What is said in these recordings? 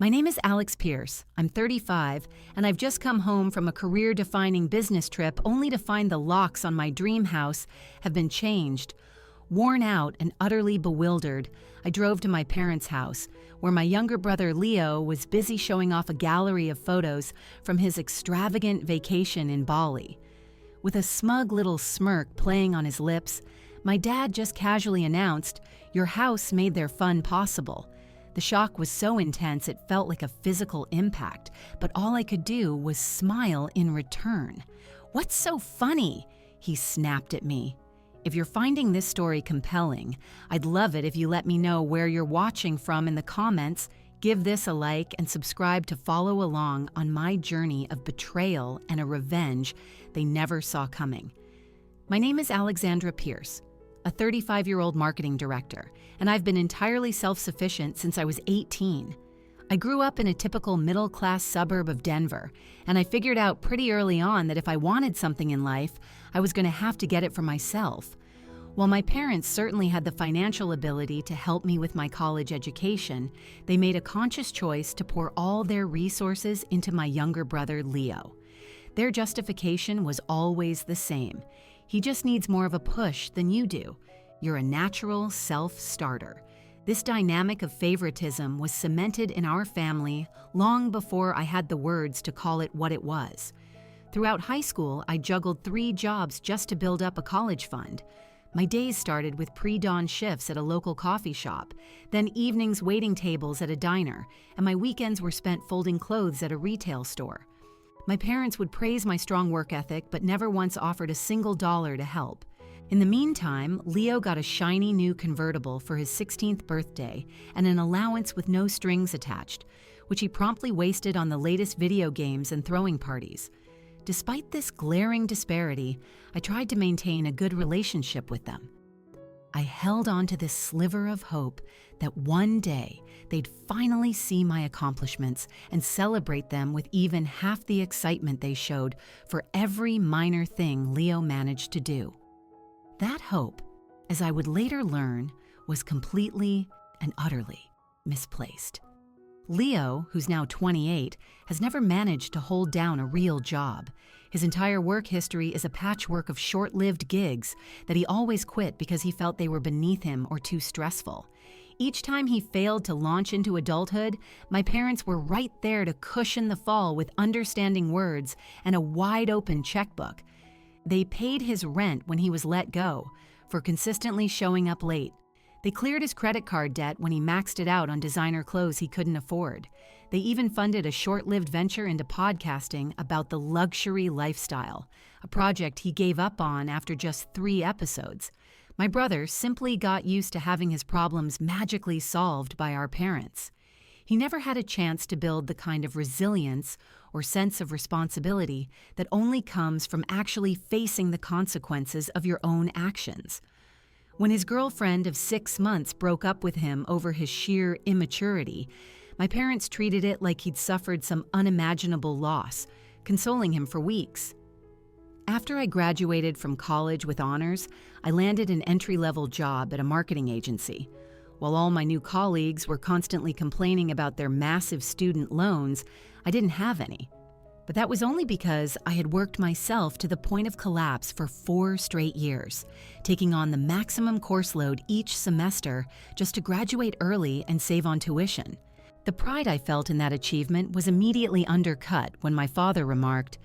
My name is Alex Pierce. I'm 35, and I've just come home from a career-defining business trip only to find the locks on my dream house have been changed. Worn out and utterly bewildered, I drove to my parents' house, where my younger brother Leo was busy showing off a gallery of photos from his extravagant vacation in Bali. With a smug little smirk playing on his lips, my dad just casually announced, "Your house made their fun possible." The shock was so intense it felt like a physical impact, but all I could do was smile in return. "What's so funny?" he snapped at me. If you're finding this story compelling, I'd love it if you let me know where you're watching from in the comments, give this a like, and subscribe to follow along on my journey of betrayal and a revenge they never saw coming. My name is Alexandra Pierce, a 35-year-old marketing director, and I've been entirely self-sufficient since I was 18. I grew up in a typical middle-class suburb of Denver, and I figured out pretty early on that if I wanted something in life, I was going to have to get it for myself. While my parents certainly had the financial ability to help me with my college education, they made a conscious choice to pour all their resources into my younger brother, Leo. Their justification was always the same. He just needs more of a push than you do. You're a natural self-starter. This dynamic of favoritism was cemented in our family long before I had the words to call it what it was. Throughout high school, I juggled 3 jobs just to build up a college fund. My days started with pre-dawn shifts at a local coffee shop, then evenings waiting tables at a diner, and my weekends were spent folding clothes at a retail store. My parents would praise my strong work ethic, but never once offered a single dollar to help. In the meantime, Leo got a shiny new convertible for his 16th birthday and an allowance with no strings attached, which he promptly wasted on the latest video games and throwing parties. Despite this glaring disparity, I tried to maintain a good relationship with them. I held on to this sliver of hope that one day they'd finally see my accomplishments and celebrate them with even half the excitement they showed for every minor thing Leo managed to do. That hope, as I would later learn, was completely and utterly misplaced. Leo, who's now 28, has never managed to hold down a real job. His entire work history is a patchwork of short-lived gigs that he always quit because he felt they were beneath him or too stressful. Each time he failed to launch into adulthood, my parents were right there to cushion the fall with understanding words and a wide-open checkbook. They paid his rent when he was let go for consistently showing up late. They cleared his credit card debt when he maxed it out on designer clothes he couldn't afford. They even funded a short-lived venture into podcasting about the luxury lifestyle, a project he gave up on after just 3 episodes. My brother simply got used to having his problems magically solved by our parents. He never had a chance to build the kind of resilience or sense of responsibility that only comes from actually facing the consequences of your own actions. When his girlfriend of 6 months broke up with him over his sheer immaturity, my parents treated it like he'd suffered some unimaginable loss, consoling him for weeks. After I graduated from college with honors, I landed an entry-level job at a marketing agency. While all my new colleagues were constantly complaining about their massive student loans, I didn't have any. But that was only because I had worked myself to the point of collapse for 4 straight years, taking on the maximum course load each semester just to graduate early and save on tuition. The pride I felt in that achievement was immediately undercut when my father remarked,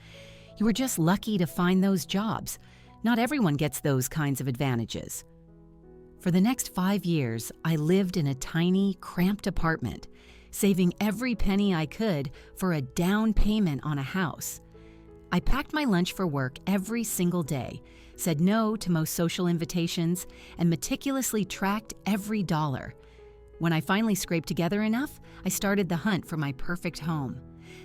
"You were just lucky to find those jobs. Not everyone gets those kinds of advantages." For the next 5 years, I lived in a tiny, cramped apartment, saving every penny I could for a down payment on a house. I packed my lunch for work every single day, said no to most social invitations, and meticulously tracked every dollar. When I finally scraped together enough, I started the hunt for my perfect home.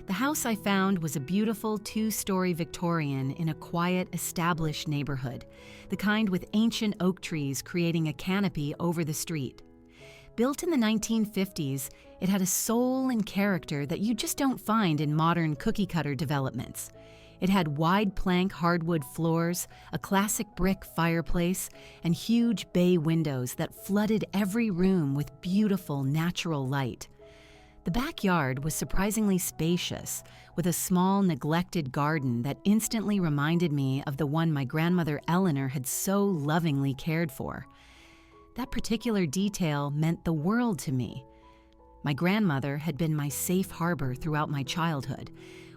The house I found was a beautiful 2-story Victorian in a quiet, established neighborhood, the kind with ancient oak trees creating a canopy over the street. Built in the 1950s, it had a soul and character that you just don't find in modern cookie-cutter developments. It had wide plank hardwood floors, a classic brick fireplace, and huge bay windows that flooded every room with beautiful natural light. The backyard was surprisingly spacious, with a small, neglected garden that instantly reminded me of the one my grandmother Eleanor had so lovingly cared for. That particular detail meant the world to me. My grandmother had been my safe harbor throughout my childhood.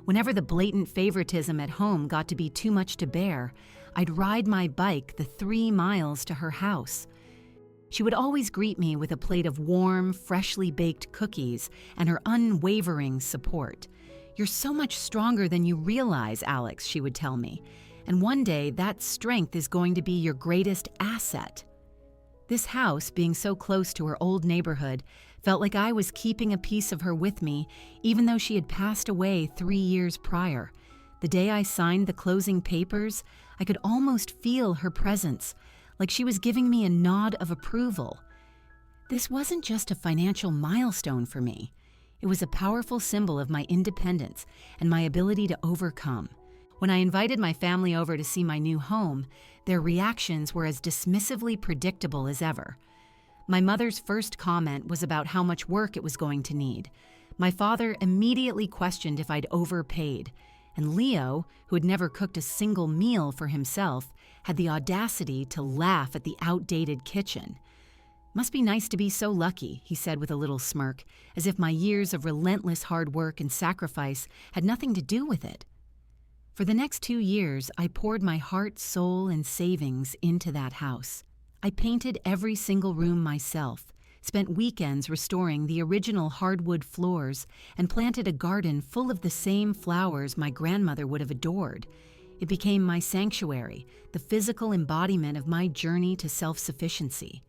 Whenever the blatant favoritism at home got to be too much to bear, I'd ride my bike the 3 miles to her house. She would always greet me with a plate of warm, freshly baked cookies and her unwavering support. "You're so much stronger than you realize, Alex," she would tell me, "and one day that strength is going to be your greatest asset." This house, being so close to her old neighborhood, felt like I was keeping a piece of her with me, even though she had passed away 3 years prior. The day I signed the closing papers, I could almost feel her presence, like she was giving me a nod of approval. This wasn't just a financial milestone for me. It was a powerful symbol of my independence and my ability to overcome. When I invited my family over to see my new home, their reactions were as dismissively predictable as ever. My mother's first comment was about how much work it was going to need. My father immediately questioned if I'd overpaid, and Leo, who had never cooked a single meal for himself, had the audacity to laugh at the outdated kitchen. "Must be nice to be so lucky," he said with a little smirk, as if my years of relentless hard work and sacrifice had nothing to do with it. For the next 2 years, I poured my heart, soul, and savings into that house. I painted every single room myself, spent weekends restoring the original hardwood floors, and planted a garden full of the same flowers my grandmother would have adored. It became my sanctuary, the physical embodiment of my journey to self-sufficiency.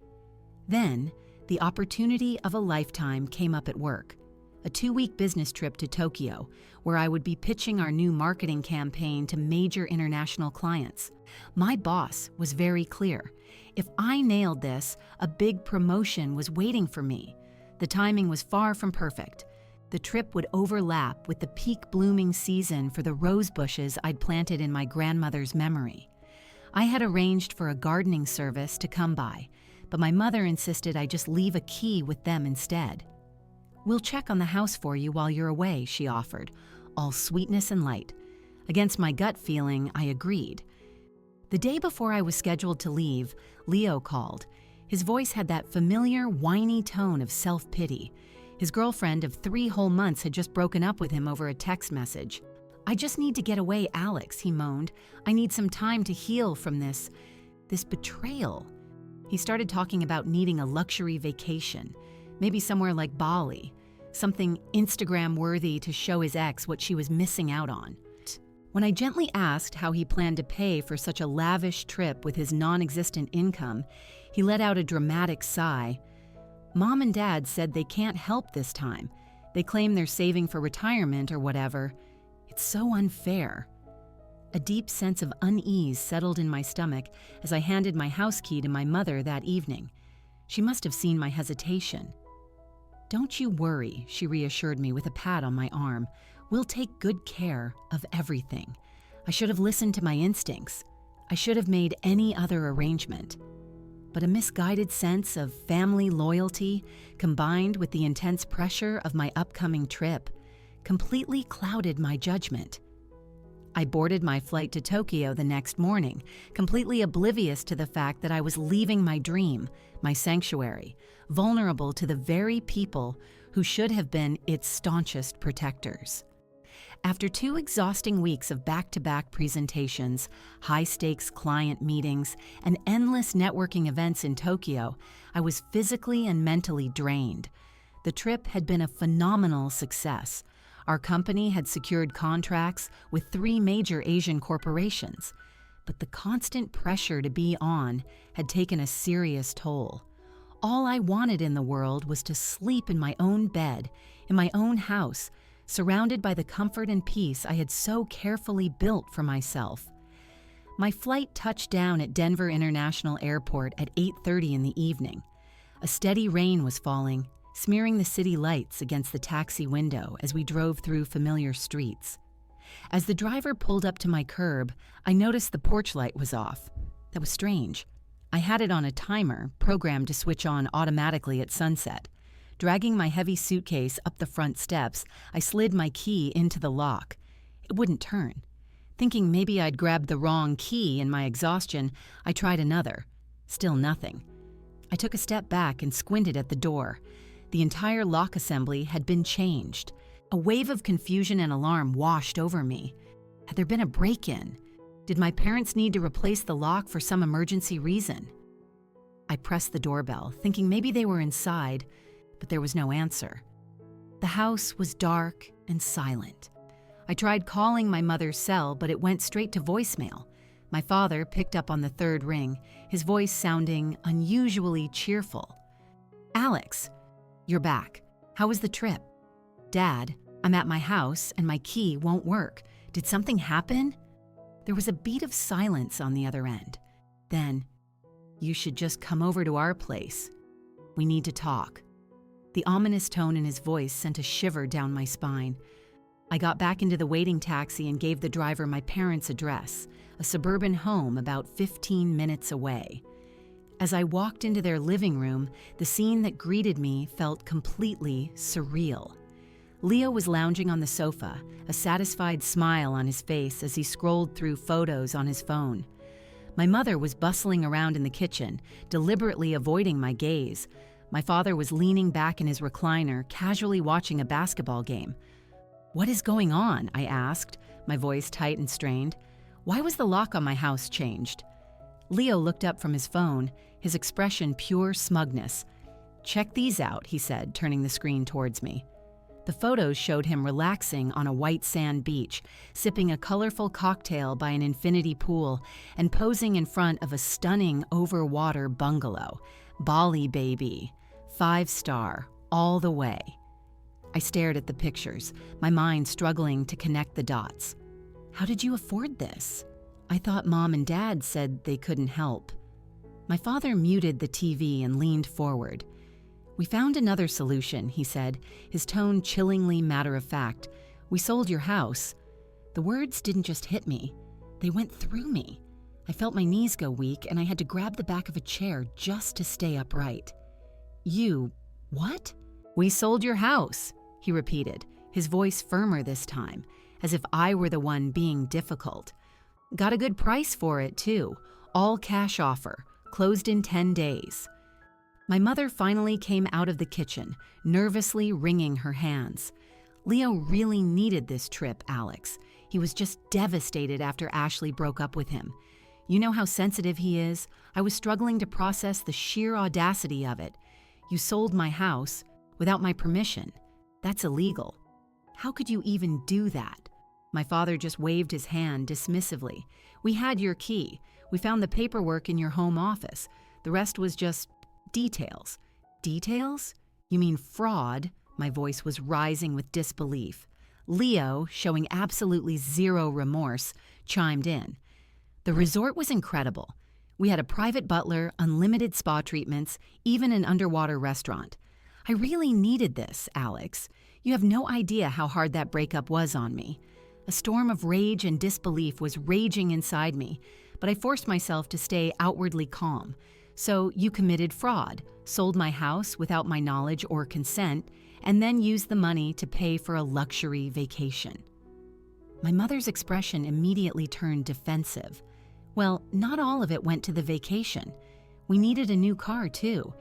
Then, the opportunity of a lifetime came up at work. A 2-week business trip to Tokyo, where I would be pitching our new marketing campaign to major international clients. My boss was very clear. If I nailed this, a big promotion was waiting for me. The timing was far from perfect. The trip would overlap with the peak blooming season for the rose bushes I'd planted in my grandmother's memory. I had arranged for a gardening service to come by, but my mother insisted I just leave a key with them instead. "We'll check on the house for you while you're away," she offered, all sweetness and light. Against my gut feeling, I agreed. The day before I was scheduled to leave, Leo called. His voice had that familiar, whiny tone of self-pity. His girlfriend of 3 whole months had just broken up with him over a text message. "I just need to get away, Alex," he moaned. "I need some time to heal from this betrayal." He started talking about needing a luxury vacation, maybe somewhere like Bali, something Instagram-worthy to show his ex what she was missing out on. When I gently asked how he planned to pay for such a lavish trip with his non-existent income, he let out a dramatic sigh. "Mom and Dad said they can't help this time. They claim they're saving for retirement or whatever. It's so unfair." A deep sense of unease settled in my stomach as I handed my house key to my mother that evening. She must have seen my hesitation. "Don't you worry," she reassured me with a pat on my arm. "We'll take good care of everything. I should have listened to my instincts. I should have made any other arrangement." But a misguided sense of family loyalty, combined with the intense pressure of my upcoming trip, completely clouded my judgment. I boarded my flight to Tokyo the next morning, completely oblivious to the fact that I was leaving my dream, my sanctuary, vulnerable to the very people who should have been its staunchest protectors. After 2 exhausting weeks of back-to-back presentations, high-stakes client meetings, and endless networking events in Tokyo, I was physically and mentally drained. The trip had been a phenomenal success. Our company had secured contracts with 3 major Asian corporations, but the constant pressure to be on had taken a serious toll. All I wanted in the world was to sleep in my own bed, in my own house, surrounded by the comfort and peace I had so carefully built for myself. My flight touched down at Denver International Airport at 8:30 in the evening. A steady rain was falling, smearing the city lights against the taxi window as we drove through familiar streets. As the driver pulled up to my curb, I noticed the porch light was off. That was strange. I had it on a timer, programmed to switch on automatically at sunset. Dragging my heavy suitcase up the front steps, I slid my key into the lock. It wouldn't turn. Thinking maybe I'd grabbed the wrong key in my exhaustion, I tried another. Still nothing. I took a step back and squinted at the door. The entire lock assembly had been changed. A wave of confusion and alarm washed over me. Had there been a break-in? Did my parents need to replace the lock for some emergency reason? I pressed the doorbell, thinking maybe they were inside, but there was no answer. The house was dark and silent. I tried calling my mother's cell, but it went straight to voicemail. My father picked up on the third ring, his voice sounding unusually cheerful. "Alex, you're back. How was the trip?" "Dad, I'm at my house and my key won't work. Did something happen?" There was a beat of silence on the other end. Then, "You should just come over to our place. We need to talk." The ominous tone in his voice sent a shiver down my spine. I got back into the waiting taxi and gave the driver my parents' address, a suburban home about 15 minutes away. As I walked into their living room, the scene that greeted me felt completely surreal. Leo was lounging on the sofa, a satisfied smile on his face as he scrolled through photos on his phone. My mother was bustling around in the kitchen, deliberately avoiding my gaze. My father was leaning back in his recliner, casually watching a basketball game. "What is going on?" I asked, my voice tight and strained. "Why was the lock on my house changed?" Leo looked up from his phone, his expression pure smugness. "Check these out," he said, turning the screen towards me. The photos showed him relaxing on a white sand beach, sipping a colorful cocktail by an infinity pool, and posing in front of a stunning overwater bungalow. Bali baby. 5-star, all the way. I stared at the pictures, my mind struggling to connect the dots. "How did you afford this?" "I thought Mom and Dad said they couldn't help." My father muted the TV and leaned forward. "We found another solution," he said, his tone chillingly matter-of-fact. "We sold your house." The words didn't just hit me. They went through me. I felt my knees go weak, and I had to grab the back of a chair just to stay upright. What?" "We sold your house," he repeated, his voice firmer this time, as if I were the one being difficult. "Got a good price for it, too. All cash offer. Closed in 10 days. My mother finally came out of the kitchen, nervously wringing her hands. Leo really needed this trip, Alex. He was just devastated after Ashley broke up with him. You know how sensitive he is? I was struggling to process the sheer audacity of it. You sold my house without my permission. That's illegal. How could you even do that? My father just waved his hand dismissively. We had your key. We found the paperwork in your home office. The rest was just details. Details? You mean fraud? My voice was rising with disbelief. Leo, showing absolutely zero remorse, chimed in. The resort was incredible. We had a private butler, unlimited spa treatments, even an underwater restaurant. I really needed this, Alex. You have no idea how hard that breakup was on me. A storm of rage and disbelief was raging inside me, but I forced myself to stay outwardly calm. So you committed fraud, sold my house without my knowledge or consent, and then used the money to pay for a luxury vacation. My mother's expression immediately turned defensive. Well, not all of it went to the vacation. We needed a new car, too.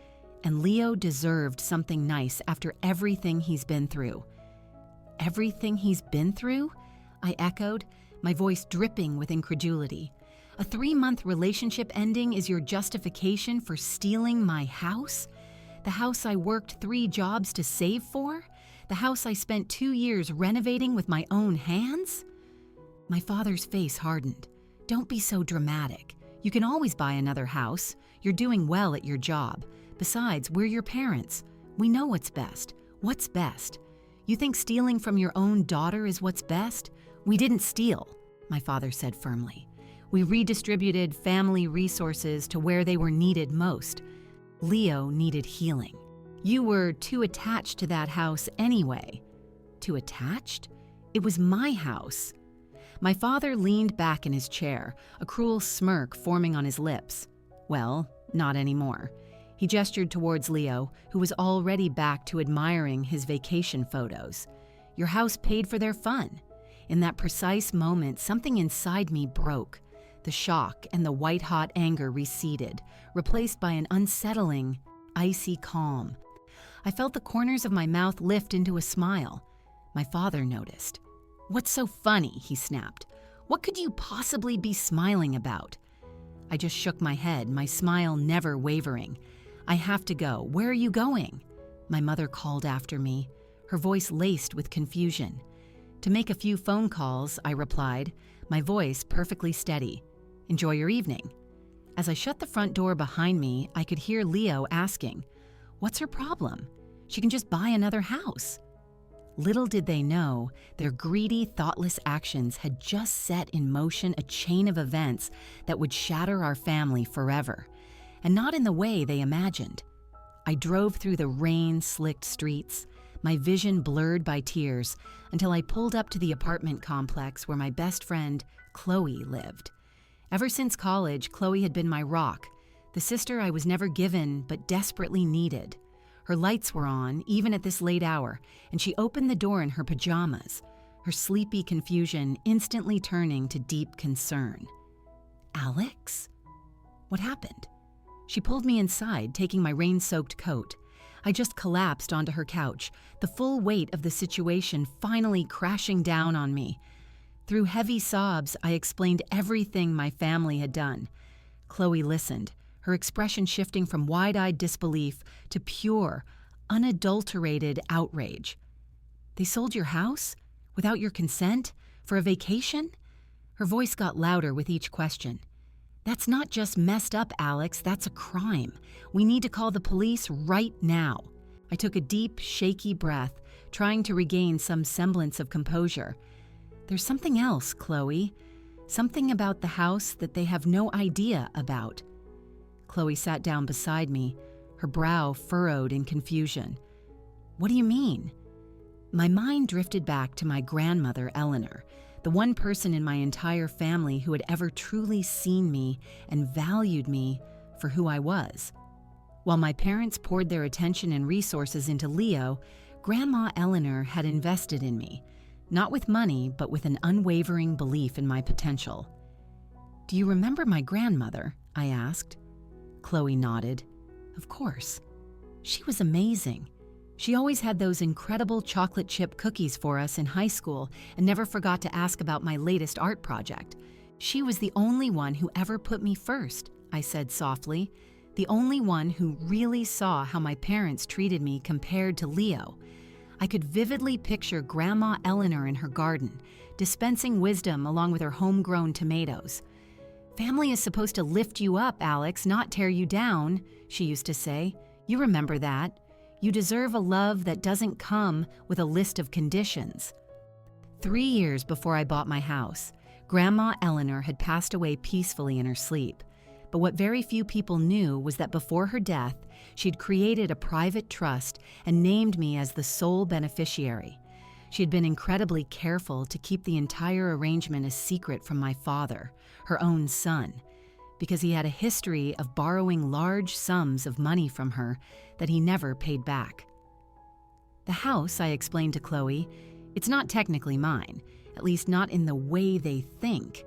And Leo deserved something nice after everything he's been through. Everything he's been through? I echoed, my voice dripping with incredulity. A 3-month relationship ending is your justification for stealing my house? The house I worked 3 jobs to save for? The house I spent 2 years renovating with my own hands? My father's face hardened. Don't be so dramatic. You can always buy another house. You're doing well at your job. Besides, we're your parents. We know what's best. What's best? You think stealing from your own daughter is what's best? We didn't steal, my father said firmly. We redistributed family resources to where they were needed most. Leo needed healing. You were too attached to that house anyway. Too attached? It was my house. My father leaned back in his chair, a cruel smirk forming on his lips. Well, not anymore. He gestured towards Leo, who was already back to admiring his vacation photos. "Your house paid for their fun." In that precise moment, something inside me broke. The shock and the white-hot anger receded, replaced by an unsettling, icy calm. I felt the corners of my mouth lift into a smile. My father noticed. "What's so funny?" he snapped. "What could you possibly be smiling about?" I just shook my head, my smile never wavering. "I have to go. Where are you going?" My mother called after me, her voice laced with confusion. "To make a few phone calls," I replied, my voice perfectly steady. "Enjoy your evening." As I shut the front door behind me, I could hear Leo asking, "What's her problem? She can just buy another house." Little did they know, their greedy, thoughtless actions had just set in motion a chain of events that would shatter our family forever, and not in the way they imagined. I drove through the rain-slicked streets, my vision blurred by tears, until I pulled up to the apartment complex where my best friend, Chloe, lived. Ever since college, Chloe had been my rock, the sister I was never given but desperately needed. Her lights were on, even at this late hour, and she opened the door in her pajamas, her sleepy confusion instantly turning to deep concern. "Alex? What happened?" She pulled me inside, taking my rain-soaked coat. I just collapsed onto her couch, the full weight of the situation finally crashing down on me. Through heavy sobs, I explained everything my family had done. Chloe listened, her expression shifting from wide-eyed disbelief to pure, unadulterated outrage. "They sold your house? Without your consent? For a vacation?" Her voice got louder with each question. "That's not just messed up, Alex, that's a crime. We need to call the police right now." I took a deep, shaky breath, trying to regain some semblance of composure. "There's something else, Chloe. Something about the house that they have no idea about." Chloe sat down beside me, her brow furrowed in confusion. "What do you mean?" My mind drifted back to my grandmother, Eleanor, the one person in my entire family who had ever truly seen me and valued me for who I was. While my parents poured their attention and resources into Leo, Grandma Eleanor had invested in me, not with money, but with an unwavering belief in my potential. "Do you remember my grandmother?" I asked. Chloe nodded. "Of course. She was amazing. She always had those incredible chocolate chip cookies for us in high school and never forgot to ask about my latest art project. She was the only one who ever put me first," I said softly. "The only one who really saw how my parents treated me compared to Leo." I could vividly picture Grandma Eleanor in her garden, dispensing wisdom along with her homegrown tomatoes. "Family is supposed to lift you up, Alex, not tear you down," she used to say. "You remember that. You deserve a love that doesn't come with a list of conditions." 3 years before I bought my house, Grandma Eleanor had passed away peacefully in her sleep. But what very few people knew was that before her death, she'd created a private trust and named me as the sole beneficiary. She had been incredibly careful to keep the entire arrangement a secret from my father, her own son, because he had a history of borrowing large sums of money from her that he never paid back. "The house," I explained to Chloe, "it's not technically mine, at least not in the way they think."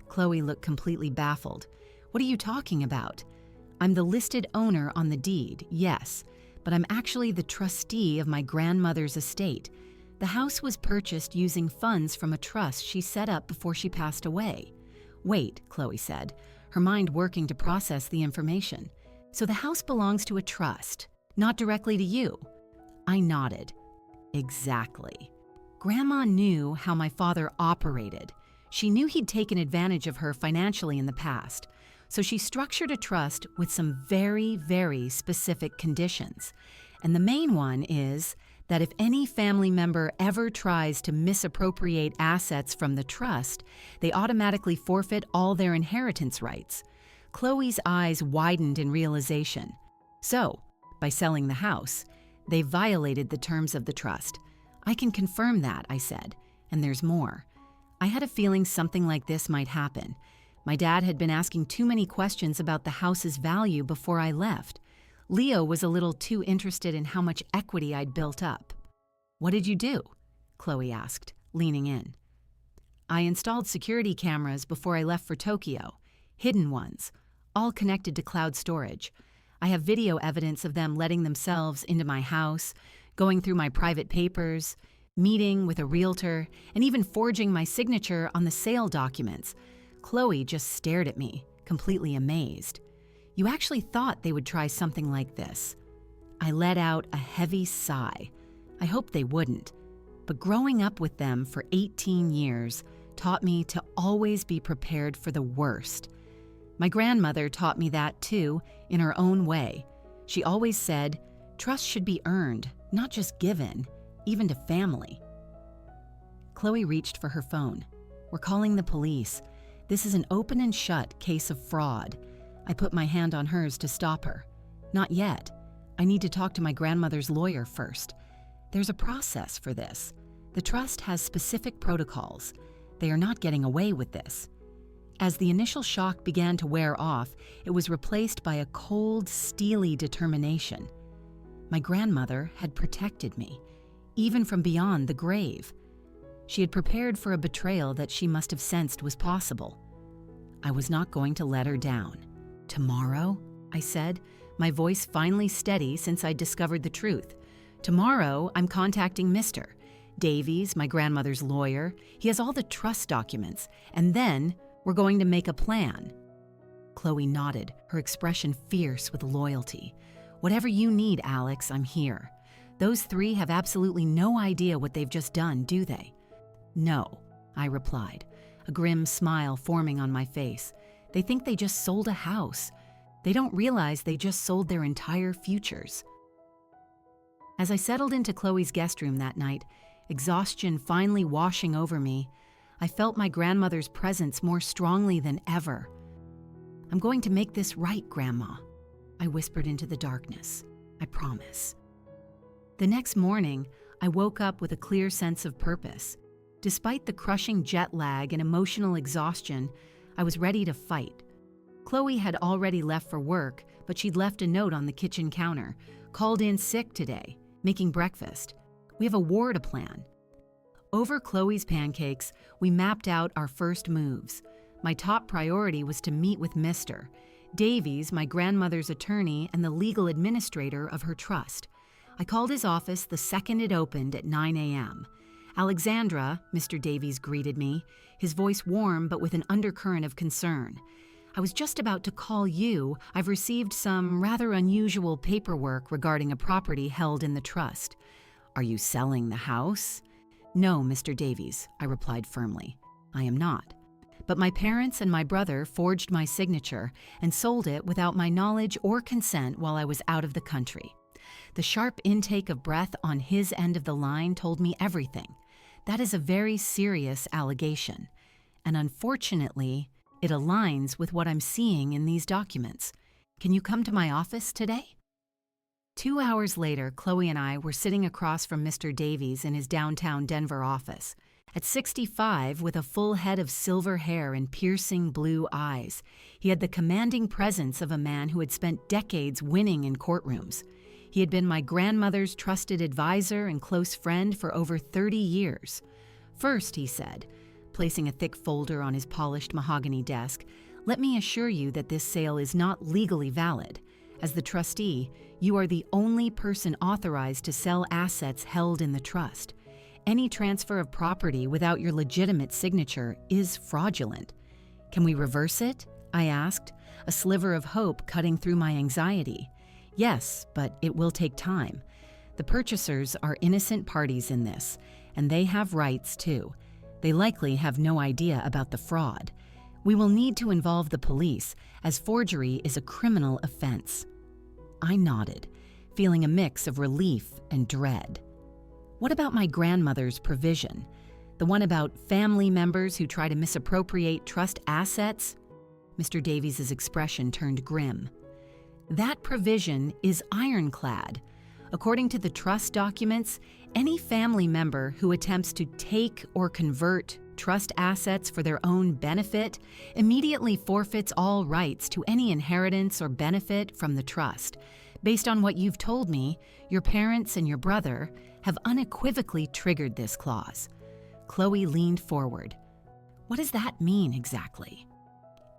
Chloe looked completely baffled. "What are you talking about?" "I'm the listed owner on the deed, yes, but I'm actually the trustee of my grandmother's estate. The house was purchased using funds from a trust she set up before she passed away." "Wait," Chloe said, her mind working to process the information. "So the house belongs to a trust, not directly to you?" I nodded. "Exactly." Grandma knew how my father operated. She knew he'd taken advantage of her financially in the past, so she structured a trust with some very, very specific conditions. And the main one is that if any family member ever tries to misappropriate assets from the trust, they automatically forfeit all their inheritance rights. Chloe's eyes widened in realization. So, by selling the house, they violated the terms of the trust. "I can confirm that," I said, "and there's more." I had a feeling something like this might happen. My dad had been asking too many questions about the house's value before I left. Leo was a little too interested in how much equity I'd built up. "What did you do?" Chloe asked, leaning in. "I installed security cameras before I left for Tokyo, hidden ones, all connected to cloud storage. I have video evidence of them letting themselves into my house, going through my private papers, meeting with a realtor, and even forging my signature on the sale documents." Chloe just stared at me, completely amazed. "You actually thought they would try something like this?" I let out a heavy sigh. I hoped they wouldn't. But growing up with them for 18 years taught me to always be prepared for the worst. My grandmother taught me that too, in her own way. She always said, trust should be earned, not just given, even to family. Chloe reached for her phone. "We're calling the police. This is an open and shut case of fraud." I put my hand on hers to stop her. "Not yet. I need to talk to my grandmother's lawyer first. There's a process for this. The trust has specific protocols. They are not getting away with this." As the initial shock began to wear off, it was replaced by a cold, steely determination. My grandmother had protected me, even from beyond the grave. She had prepared for a betrayal that she must have sensed was possible. I was not going to let her down. "Tomorrow?" I said, my voice finally steady since I'd discovered the truth. "Tomorrow, I'm contacting Mr. Davies, my grandmother's lawyer. He has all the trust documents, and then we're going to make a plan." Chloe nodded, her expression fierce with loyalty. "Whatever you need, Alex, I'm here. Those three have absolutely no idea what they've just done, do they?" "No," I replied, a grim smile forming on my face. "They think they just sold a house. They don't realize they just sold their entire futures." As I settled into Chloe's guest room that night, exhaustion finally washing over me, I felt my grandmother's presence more strongly than ever. "I'm going to make this right, Grandma," I whispered into the darkness. "I promise." The next morning, I woke up with a clear sense of purpose. Despite the crushing jet lag and emotional exhaustion, I was ready to fight. Chloe had already left for work, but she'd left a note on the kitchen counter, called in sick today, making breakfast. We have a war to plan. Over Chloe's pancakes, we mapped out our first moves. My top priority was to meet with Mr. Davies, my grandmother's attorney and the legal administrator of her trust. I called his office the second it opened at 9 a.m. "Alexandra," Mr. Davies greeted me, his voice warm but with an undercurrent of concern. "I was just about to call you. I've received some rather unusual paperwork regarding a property held in the trust." "Are you selling the house?" "No, Mr. Davies," I replied firmly. "I am not. But my parents and my brother forged my signature and sold it without my knowledge or consent while I was out of the country." The sharp intake of breath on his end of the line told me everything. That is a very serious allegation. And unfortunately, it aligns with what I'm seeing in these documents. Can you come to my office today? 2 hours later, Chloe and I were sitting across from Mr. Davies in his downtown Denver office. At 65, with a full head of silver hair and piercing blue eyes, he had the commanding presence of a man who had spent decades winning in courtrooms. He had been my grandmother's trusted advisor and close friend for over 30 years. "First," he said, placing a thick folder on his polished mahogany desk, "let me assure you that this sale is not legally valid. As the trustee, you are the only person authorized to sell assets held in the trust. Any transfer of property without your legitimate signature is fraudulent." "Can we reverse it?" I asked, a sliver of hope cutting through my anxiety. "Yes, but it will take time. The purchasers are innocent parties in this, and they have rights too. They likely have no idea about the fraud. We will need to involve the police, as forgery is a criminal offense." I nodded, feeling a mix of relief and dread. "What about my grandmother's provision? The one about family members who try to misappropriate trust assets?" Mr. Davies' expression turned grim. "That provision is ironclad. According to the trust documents, any family member who attempts to take or convert trust assets for their own benefit immediately forfeits all rights to any inheritance or benefit from the trust. Based on what you've told me, your parents and your brother have unequivocally triggered this clause. Chloe leaned forward. What does that mean exactly?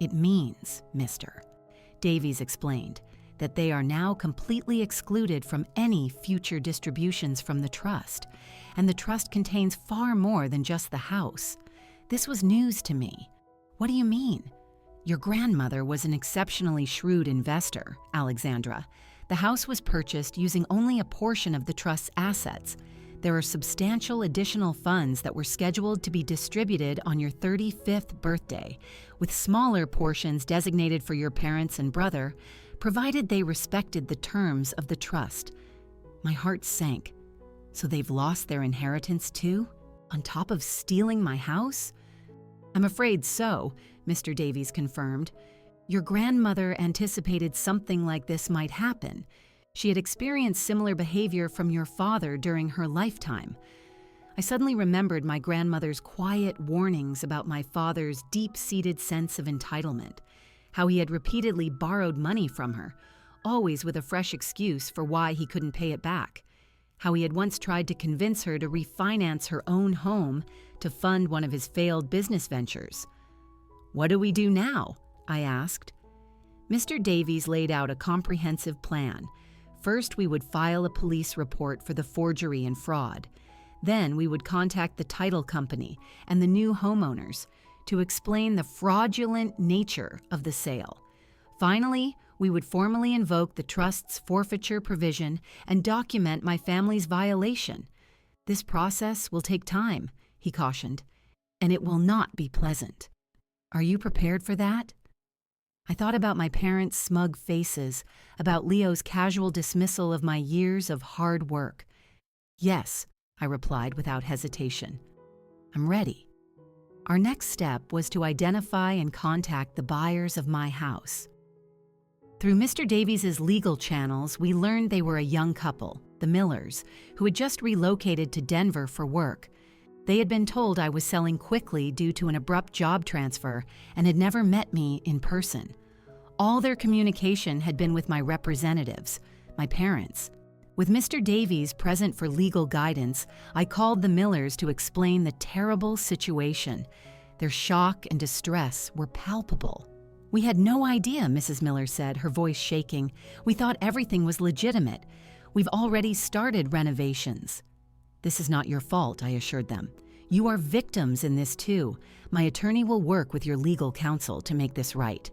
It means, mister, Davies explained, that they are now completely excluded from any future distributions from the trust, and the trust contains far more than just the house. This was news to me. What do you mean? Your grandmother was an exceptionally shrewd investor, Alexandra. The house was purchased using only a portion of the trust's assets. There are substantial additional funds that were scheduled to be distributed on your 35th birthday, with smaller portions designated for your parents and brother, provided they respected the terms of the trust. My heart sank. So they've lost their inheritance too, on top of stealing my house? I'm afraid so, Mr. Davies confirmed. Your grandmother anticipated something like this might happen. She had experienced similar behavior from your father during her lifetime. I suddenly remembered my grandmother's quiet warnings about my father's deep-seated sense of entitlement, how he had repeatedly borrowed money from her, always with a fresh excuse for why he couldn't pay it back, how he had once tried to convince her to refinance her own home to fund one of his failed business ventures. What do we do now? I asked. Mr. Davies laid out a comprehensive plan. First, we would file a police report for the forgery and fraud. Then we would contact the title company and the new homeowners to explain the fraudulent nature of the sale. Finally, we would formally invoke the trust's forfeiture provision and document my family's violation. This process will take time, he cautioned, and it will not be pleasant. Are you prepared for that? I thought about my parents' smug faces, about Leo's casual dismissal of my years of hard work. Yes, I replied without hesitation. I'm ready. Our next step was to identify and contact the buyers of my house. Through Mr. Davies' legal channels, we learned they were a young couple, the Millers, who had just relocated to Denver for work. They had been told I was selling quickly due to an abrupt job transfer and had never met me in person. All their communication had been with my representatives, my parents. With Mr. Davies present for legal guidance, I called the Millers to explain the terrible situation. Their shock and distress were palpable. We had no idea, Mrs. Miller said, her voice shaking. We thought everything was legitimate. We've already started renovations. This is not your fault, I assured them. You are victims in this too. My attorney will work with your legal counsel to make this right.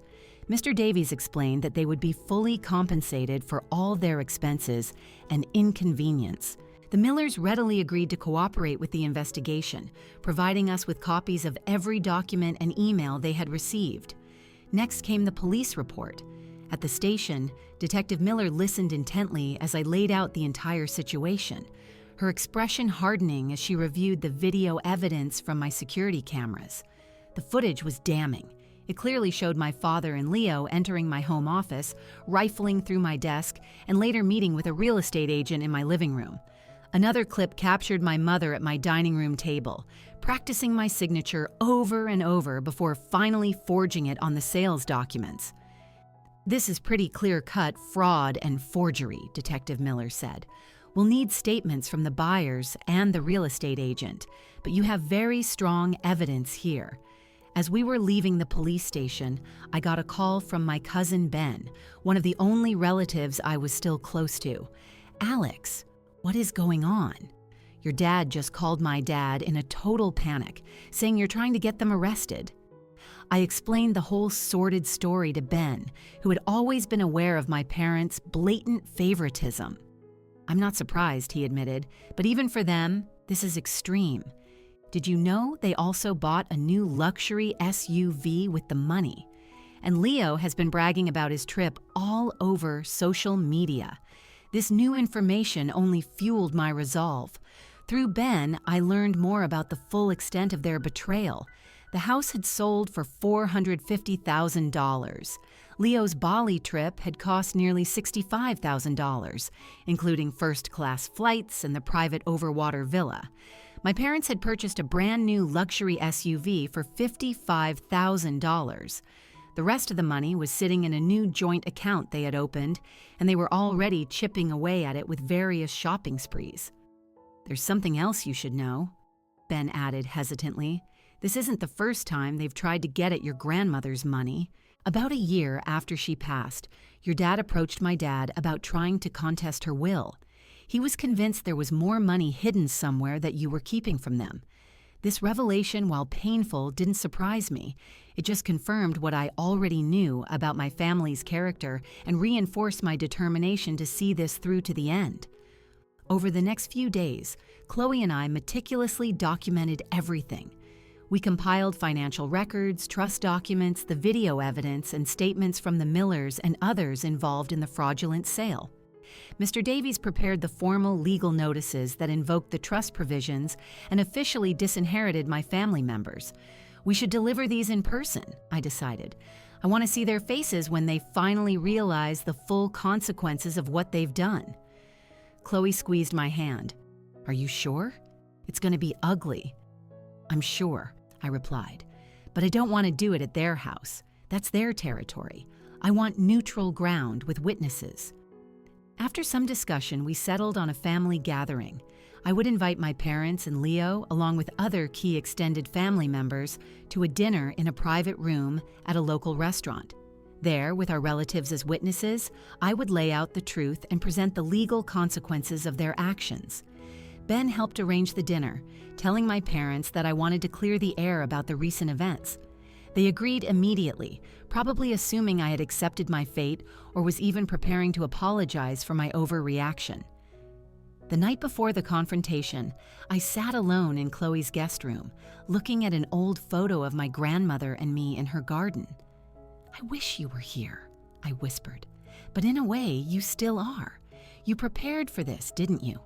Mr. Davies explained that they would be fully compensated for all their expenses and inconvenience. The Millers readily agreed to cooperate with the investigation, providing us with copies of every document and email they had received. Next came the police report. At the station, Detective Miller listened intently as I laid out the entire situation, her expression hardening as she reviewed the video evidence from my security cameras. The footage was damning. It clearly showed my father and Leo entering my home office, rifling through my desk, and later meeting with a real estate agent in my living room. Another clip captured my mother at my dining room table, practicing my signature over and over before finally forging it on the sales documents. This is pretty clear-cut fraud and forgery, Detective Miller said. We'll need statements from the buyers and the real estate agent, but you have very strong evidence here. As we were leaving the police station, I got a call from my cousin Ben, one of the only relatives I was still close to. Alex, what is going on? Your dad just called my dad in a total panic, saying you're trying to get them arrested. I explained the whole sordid story to Ben, who had always been aware of my parents' blatant favoritism. I'm not surprised, he admitted, but even for them, this is extreme. Did you know they also bought a new luxury SUV with the money? And Leo has been bragging about his trip all over social media. This new information only fueled my resolve. Through Ben, I learned more about the full extent of their betrayal. The house had sold for $450,000. Leo's Bali trip had cost nearly $65,000, including first-class flights and the private overwater villa. My parents had purchased a brand new luxury SUV for $55,000. The rest of the money was sitting in a new joint account they had opened, and they were already chipping away at it with various shopping sprees. "There's something else you should know," Ben added hesitantly. "This isn't the first time they've tried to get at your grandmother's money. About a year after she passed, your dad approached my dad about trying to contest her will. He was convinced there was more money hidden somewhere that you were keeping from them. This revelation, while painful, didn't surprise me. It just confirmed what I already knew about my family's character and reinforced my determination to see this through to the end." Over the next few days, Chloe and I meticulously documented everything. We compiled financial records, trust documents, the video evidence, and statements from the Millers and others involved in the fraudulent sale. Mr. Davies prepared the formal legal notices that invoked the trust provisions and officially disinherited my family members. We should deliver these in person, I decided. I want to see their faces when they finally realize the full consequences of what they've done. Chloe squeezed my hand. "Are you sure? It's going to be ugly." "I'm sure," I replied. "But I don't want to do it at their house. That's their territory. I want neutral ground with witnesses." After some discussion, we settled on a family gathering. I would invite my parents and Leo, along with other key extended family members, to a dinner in a private room at a local restaurant. There, with our relatives as witnesses, I would lay out the truth and present the legal consequences of their actions. Ben helped arrange the dinner, telling my parents that I wanted to clear the air about the recent events. They agreed immediately, probably assuming I had accepted my fate or was even preparing to apologize for my overreaction. The night before the confrontation, I sat alone in Chloe's guest room, looking at an old photo of my grandmother and me in her garden. "I wish you were here," I whispered. "But in a way, you still are. You prepared for this, didn't you?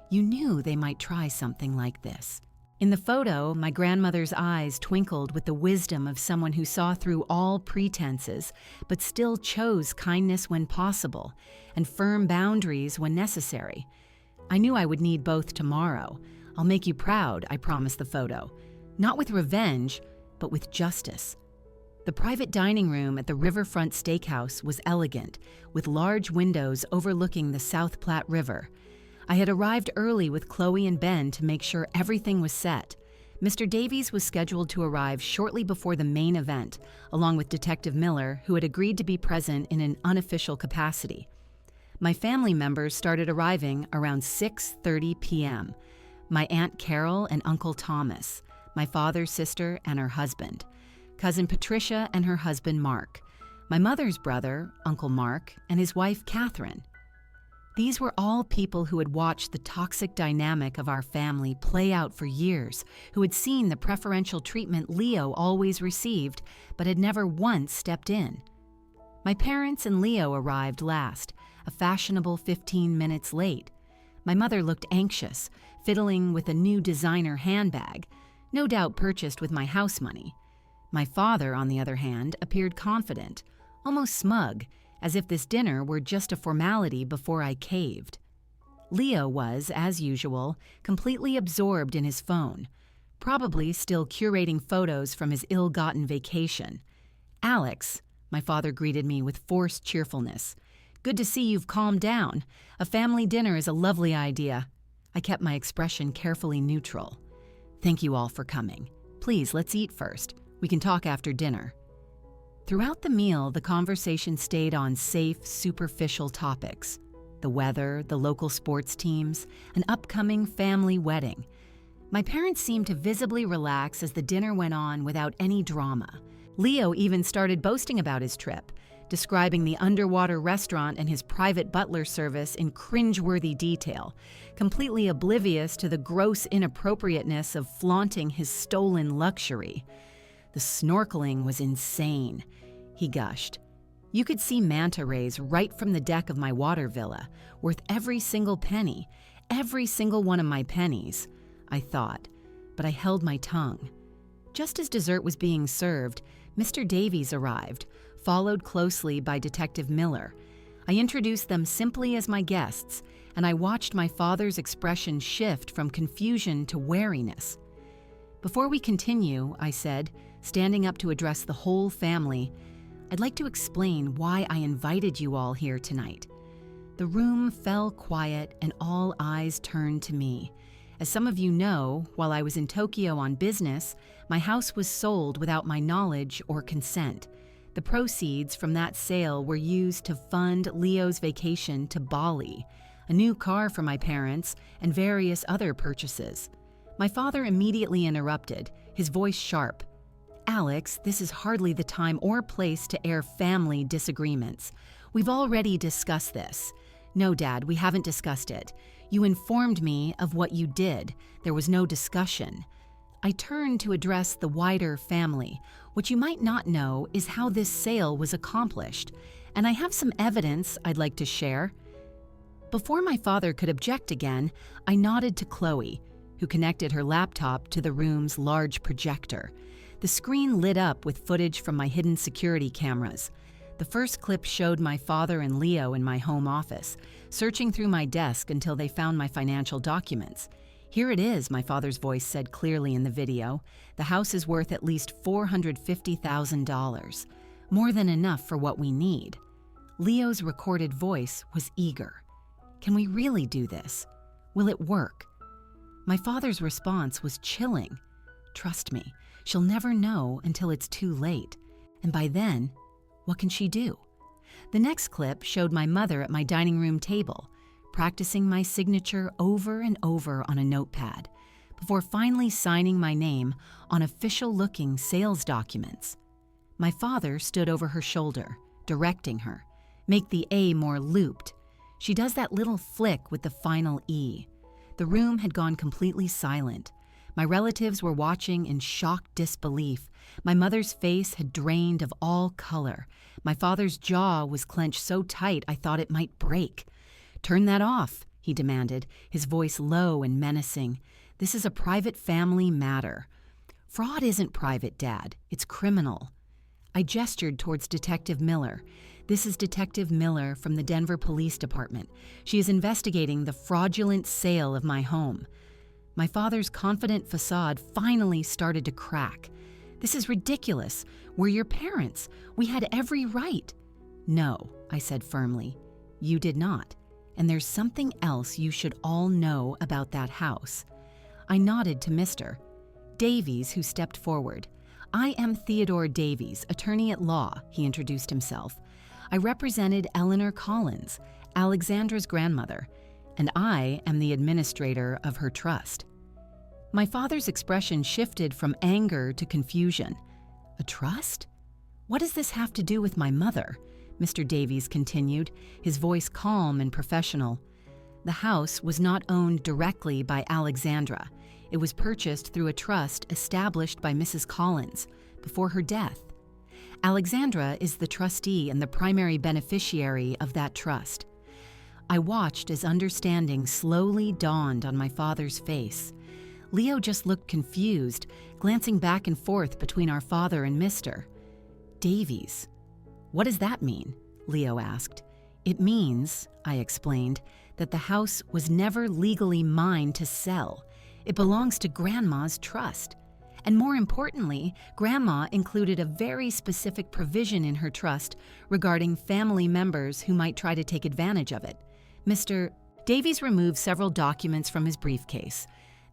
You knew they might try something like this." In the photo, my grandmother's eyes twinkled with the wisdom of someone who saw through all pretenses, but still chose kindness when possible and firm boundaries when necessary. I knew I would need both tomorrow. "I'll make you proud," I promised the photo. Not with revenge, but with justice. The private dining room at the Riverfront Steakhouse was elegant, with large windows overlooking the South Platte River. I had arrived early with Chloe and Ben to make sure everything was set. Mr. Davies was scheduled to arrive shortly before the main event, along with Detective Miller, who had agreed to be present in an unofficial capacity. My family members started arriving around 6:30 p.m. My Aunt Carol and Uncle Thomas, my father's sister and her husband, Cousin Patricia and her husband Mark, my mother's brother, Uncle Mark, and his wife Catherine. These were all people who had watched the toxic dynamic of our family play out for years, who had seen the preferential treatment Leo always received, but had never once stepped in. My parents and Leo arrived last, a fashionable 15 minutes late. My mother looked anxious, fiddling with a new designer handbag, no doubt purchased with my house money. My father, on the other hand, appeared confident, almost smug, as if this dinner were just a formality before I caved. Leo was, as usual, completely absorbed in his phone, probably still curating photos from his ill-gotten vacation. "Alex," my father greeted me with forced cheerfulness. "Good to see you've calmed down. A family dinner is a lovely idea." I kept my expression carefully neutral. "Thank you all for coming. Please, let's eat first. We can talk after dinner." Throughout the meal, the conversation stayed on safe, superficial topics. The weather, the local sports teams, an upcoming family wedding. My parents seemed to visibly relax as the dinner went on without any drama. Leo even started boasting about his trip, describing the underwater restaurant and his private butler service in cringeworthy detail, completely oblivious to the gross inappropriateness of flaunting his stolen luxury. "The snorkeling was insane," he gushed. "You could see manta rays right from the deck of my water villa, worth every single penny, every single one of my pennies," I thought, but I held my tongue. Just as dessert was being served, Mr. Davies arrived, followed closely by Detective Miller. I introduced them simply as my guests, and I watched my father's expression shift from confusion to wariness. "Before we continue," I said, standing up to address the whole family, I'd like to explain why I invited you all here tonight. The room fell quiet and all eyes turned to me. As some of you know, while I was in Tokyo on business, my house was sold without my knowledge or consent. The proceeds from that sale were used to fund Leo's vacation to Bali, a new car for my parents, and various other purchases. My father immediately interrupted, his voice sharp. "Alex, this is hardly the time or place to air family disagreements. We've already discussed this." "No, Dad, we haven't discussed it. You informed me of what you did. There was no discussion." I turned to address the wider family. What you might not know is how this sale was accomplished, and I have some evidence I'd like to share. Before my father could object again, I nodded to Chloe, who connected her laptop to the room's large projector. The screen lit up with footage from my hidden security cameras. The first clip showed my father and Leo in my home office, searching through my desk until they found my financial documents. "Here it is," my father's voice said clearly in the video. "The house is worth at least $450,000, more than enough for what we need." Leo's recorded voice was eager. "Can we really do this? Will it work?" My father's response was chilling. "Trust me, she'll never know until it's too late. And by then, what can she do?" The next clip showed my mother at my dining room table, practicing my signature over and over on a notepad, before finally signing my name on official-looking sales documents. My father stood over her shoulder, directing her. "Make the A more looped. She does that little flick with the final E." The room had gone completely silent. My relatives were watching in shocked disbelief. My mother's face had drained of all color. My father's jaw was clenched so tight I thought it might break. "Turn that off," he demanded, his voice low and menacing. "This is a private family matter." "Fraud isn't private, Dad. It's criminal." I gestured towards Detective Miller. "This is Detective Miller from the Denver Police Department. She is investigating the fraudulent sale of my home." My father's confident facade finally started to crack. "This is ridiculous. We're your parents. We had every right." "No," I said firmly. "You did not. And there's something else you should all know about that house." I nodded to Mr. Davies, who stepped forward. "I am Theodore Davies, attorney at law," he introduced himself. "I represented Eleanor Collins, Alexandra's grandmother, and I am the administrator of her trust." My father's expression shifted from anger to confusion. "A trust? What does this have to do with my mother?" Mr. Davies continued, his voice calm and professional. "The house was not owned directly by Alexandra. It was purchased through a trust established by Mrs. Collins before her death. Alexandra is the trustee and the primary beneficiary of that trust." I watched as understanding slowly dawned on my father's face. Leo just looked confused, glancing back and forth between our father and Mr. Davies. "What does that mean?" Leo asked. "It means," I explained, "that the house was never legally mine to sell. It belongs to Grandma's trust. And more importantly, Grandma included a very specific provision in her trust regarding family members who might try to take advantage of it." Mr. Davies removed several documents from his briefcase.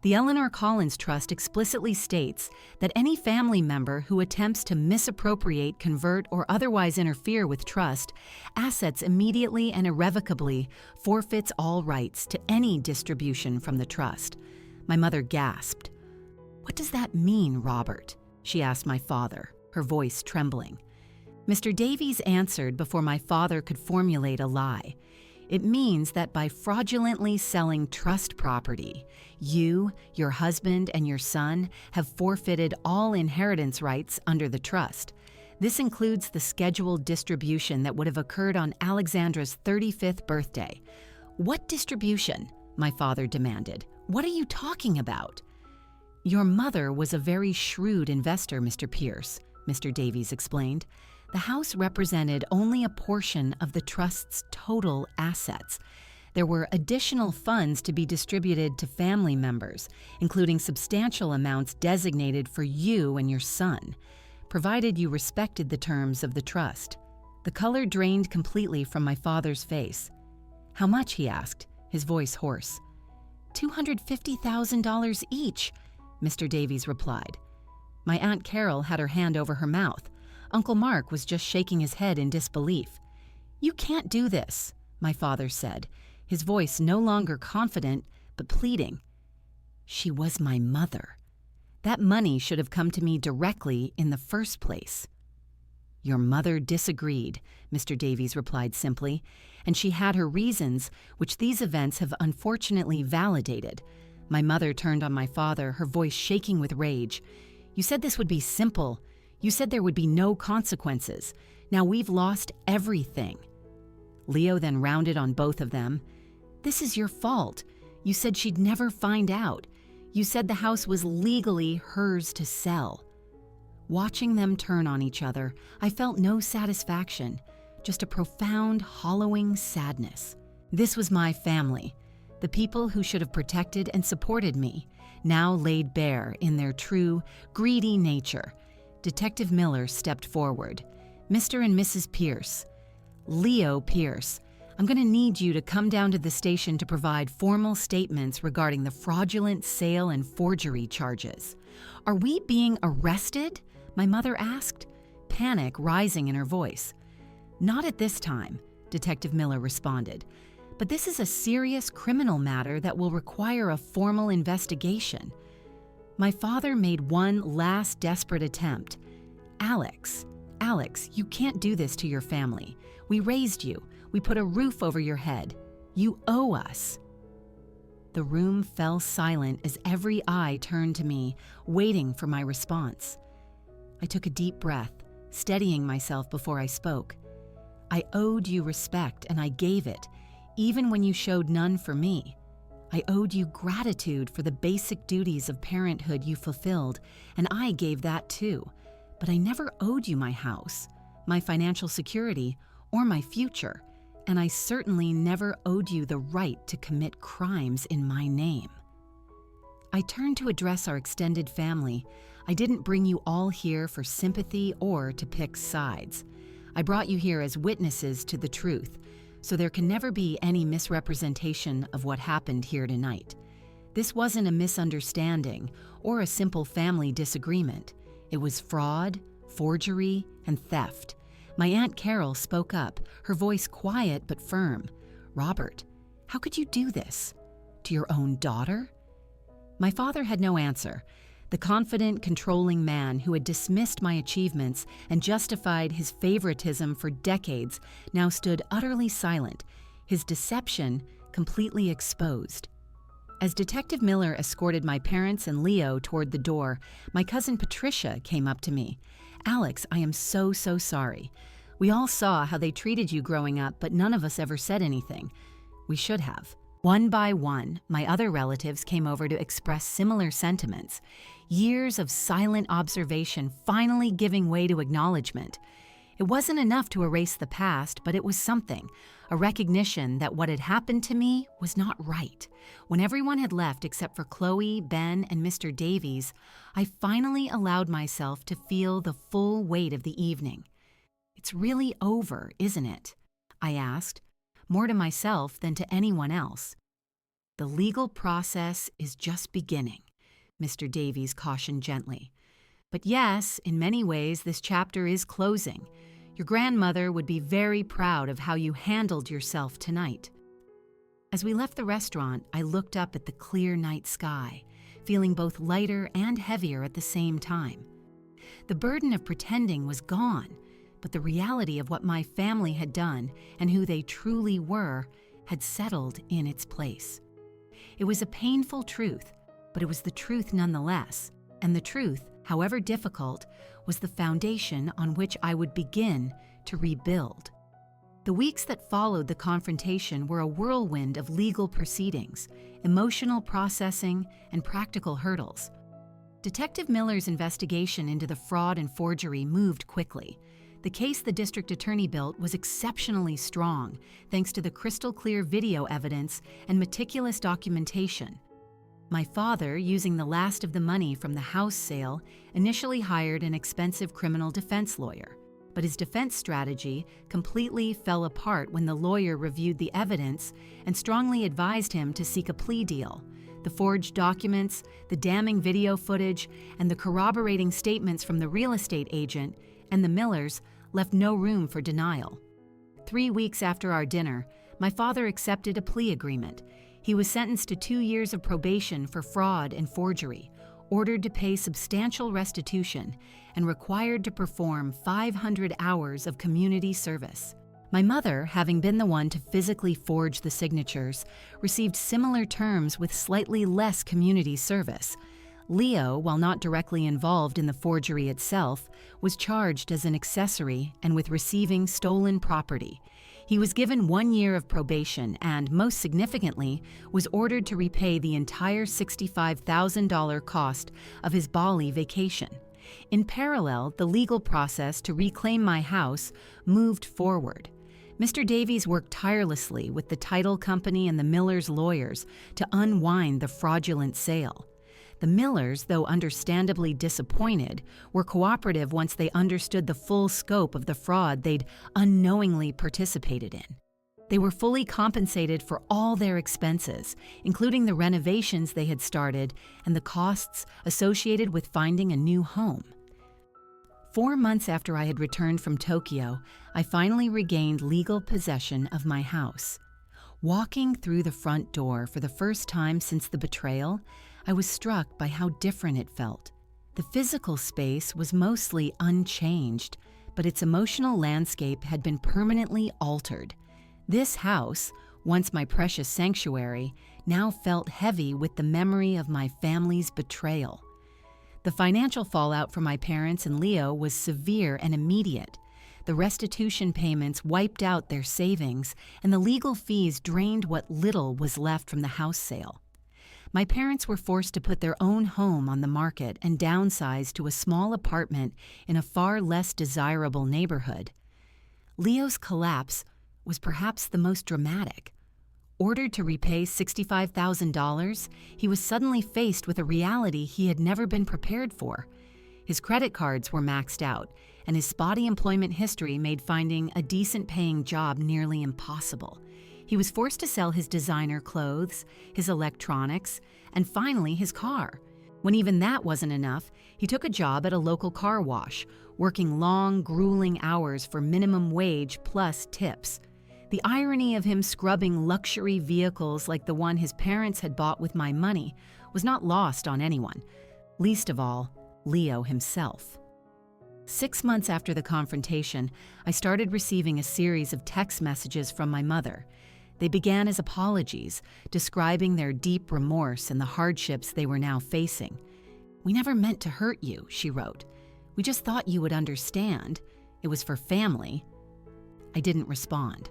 The Eleanor Collins Trust explicitly states that any family member who attempts to misappropriate, convert, or otherwise interfere with trust assets immediately and irrevocably forfeits all rights to any distribution from the trust. My mother gasped. "What does that mean, Robert?" she asked my father, her voice trembling. Mr. Davies answered before my father could formulate a lie. "It means that by fraudulently selling trust property, you, your husband, and your son have forfeited all inheritance rights under the trust. This includes the scheduled distribution that would have occurred on Alexandra's 35th birthday." "What distribution?" my father demanded. "What are you talking about?" "Your mother was a very shrewd investor, Mr. Pierce," Mr. Davies explained. "The house represented only a portion of the trust's total assets. There were additional funds to be distributed to family members, including substantial amounts designated for you and your son. provided you respected the terms of the trust. The color drained completely from my father's face. "How much?" he asked, his voice hoarse. $250,000 each, Mr. Davies replied. My Aunt Carol had her hand over her mouth. Uncle Mark was just shaking his head in disbelief. "You can't do this," my father said, his voice no longer confident, but pleading. She was my mother. That money should have come to me directly in the first place. "Your mother disagreed," Mr. Davies replied simply, and she had her reasons, which these events have unfortunately validated. My mother turned on my father, her voice shaking with rage. "You said this would be simple. You said there would be no consequences. Now we've lost everything." Leo then rounded on both of them. "This is your fault. You said she'd never find out. You said the house was legally hers to sell." Watching them turn on each other, I felt no satisfaction, just a profound, hollowing sadness. This was my family, the people who should have protected and supported me, now laid bare in their true, greedy nature. Detective Miller stepped forward. "Mr. and Mrs. Pierce, Leo Pierce, I'm going to need you to come down to the station to provide formal statements regarding the fraudulent sale and forgery charges." "Are we being arrested?" my mother asked, panic rising in her voice. "Not at this time," Detective Miller responded. "But this is a serious criminal matter that will require a formal investigation." My father made one last desperate attempt. Alex, you can't do this to your family. We raised you. We put a roof over your head. You owe us." The room fell silent as every eye turned to me, waiting for my response. I took a deep breath, steadying myself before I spoke. "I owed you respect, and I gave it, even when you showed none for me. I owed you gratitude for the basic duties of parenthood you fulfilled, and I gave that too. But I never owed you my house, my financial security, or my future, and I certainly never owed you the right to commit crimes in my name." I turned to address our extended family. I didn't bring you all here for sympathy or to pick sides. I brought you here as witnesses to the truth, so there can never be any misrepresentation of what happened here tonight. This wasn't a misunderstanding or a simple family disagreement. It was fraud, forgery, and theft. My Aunt Carol spoke up, her voice quiet but firm. "Robert, how could you do this? To your own daughter?" My father had no answer. The confident, controlling man who had dismissed my achievements and justified his favoritism for decades now stood utterly silent, his deception completely exposed. As Detective Miller escorted my parents and Leo toward the door, my cousin Patricia came up to me. "Alex, I am so sorry. We all saw how they treated you growing up, but none of us ever said anything. We should have." One by one, my other relatives came over to express similar sentiments. Years of silent observation finally giving way to acknowledgement. It wasn't enough to erase the past, but it was something, a recognition that what had happened to me was not right. When everyone had left except for Chloe, Ben, and Mr. Davies, I finally allowed myself to feel the full weight of the evening. "It's really over, isn't it?" I asked, more to myself than to anyone else. "The legal process is just beginning," Mr. Davies cautioned gently. "But yes, in many ways this chapter is closing. Your grandmother would be very proud of how you handled yourself tonight." As we left the restaurant, I looked up at the clear night sky, feeling both lighter and heavier at the same time. The burden of pretending was gone, but the reality of what my family had done and who they truly were had settled in its place. It was a painful truth, but it was the truth nonetheless, and the truth, however difficult, was the foundation on which I would begin to rebuild. The weeks that followed the confrontation were a whirlwind of legal proceedings, emotional processing, and practical hurdles. Detective Miller's investigation into the fraud and forgery moved quickly. The case the district attorney built was exceptionally strong, thanks to the crystal clear video evidence and meticulous documentation. My father, using the last of the money from the house sale, initially hired an expensive criminal defense lawyer. But his defense strategy completely fell apart when the lawyer reviewed the evidence and strongly advised him to seek a plea deal. The forged documents, the damning video footage, and the corroborating statements from the real estate agent and the Millers left no room for denial. 3 weeks after our dinner, my father accepted a plea agreement. He was sentenced to 2 years of probation for fraud and forgery, ordered to pay substantial restitution, and required to perform 500 hours of community service. My mother, having been the one to physically forge the signatures, received similar terms with slightly less community service. Leo, while not directly involved in the forgery itself, was charged as an accessory and with receiving stolen property. He was given 1 year of probation and, most significantly, was ordered to repay the entire $65,000 cost of his Bali vacation. In parallel, the legal process to reclaim my house moved forward. Mr. Davies worked tirelessly with the title company and the Millers' lawyers to unwind the fraudulent sale. The Millers, though understandably disappointed, were cooperative once they understood the full scope of the fraud they'd unknowingly participated in. They were fully compensated for all their expenses, including the renovations they had started and the costs associated with finding a new home. 4 months after I had returned from Tokyo, I finally regained legal possession of my house. Walking through the front door for the first time since the betrayal, I was struck by how different it felt. The physical space was mostly unchanged, but its emotional landscape had been permanently altered. This house, once my precious sanctuary, now felt heavy with the memory of my family's betrayal. The financial fallout for my parents and Leo was severe and immediate. The restitution payments wiped out their savings, and the legal fees drained what little was left from the house sale. My parents were forced to put their own home on the market and downsize to a small apartment in a far less desirable neighborhood. Leo's collapse was perhaps the most dramatic. Ordered to repay $65,000, he was suddenly faced with a reality he had never been prepared for. His credit cards were maxed out, and his spotty employment history made finding a decent-paying job nearly impossible. He was forced to sell his designer clothes, his electronics, and finally his car. When even that wasn't enough, he took a job at a local car wash, working long, grueling hours for minimum wage plus tips. The irony of him scrubbing luxury vehicles like the one his parents had bought with my money was not lost on anyone, least of all, Leo himself. 6 months after the confrontation, I started receiving a series of text messages from my mother. They began as apologies, describing their deep remorse and the hardships they were now facing. "We never meant to hurt you," she wrote. "We just thought you would understand. It was for family." I didn't respond.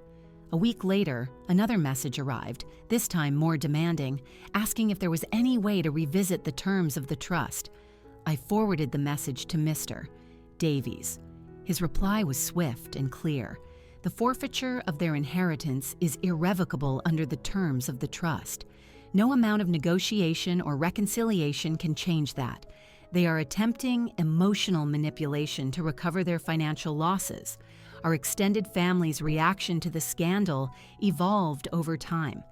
A week later, another message arrived, this time more demanding, asking if there was any way to revisit the terms of the trust. I forwarded the message to Mr. Davies. His reply was swift and clear. The forfeiture of their inheritance is irrevocable under the terms of the trust. No amount of negotiation or reconciliation can change that. They are attempting emotional manipulation to recover their financial losses. Our extended family's reaction to the scandal evolved over time.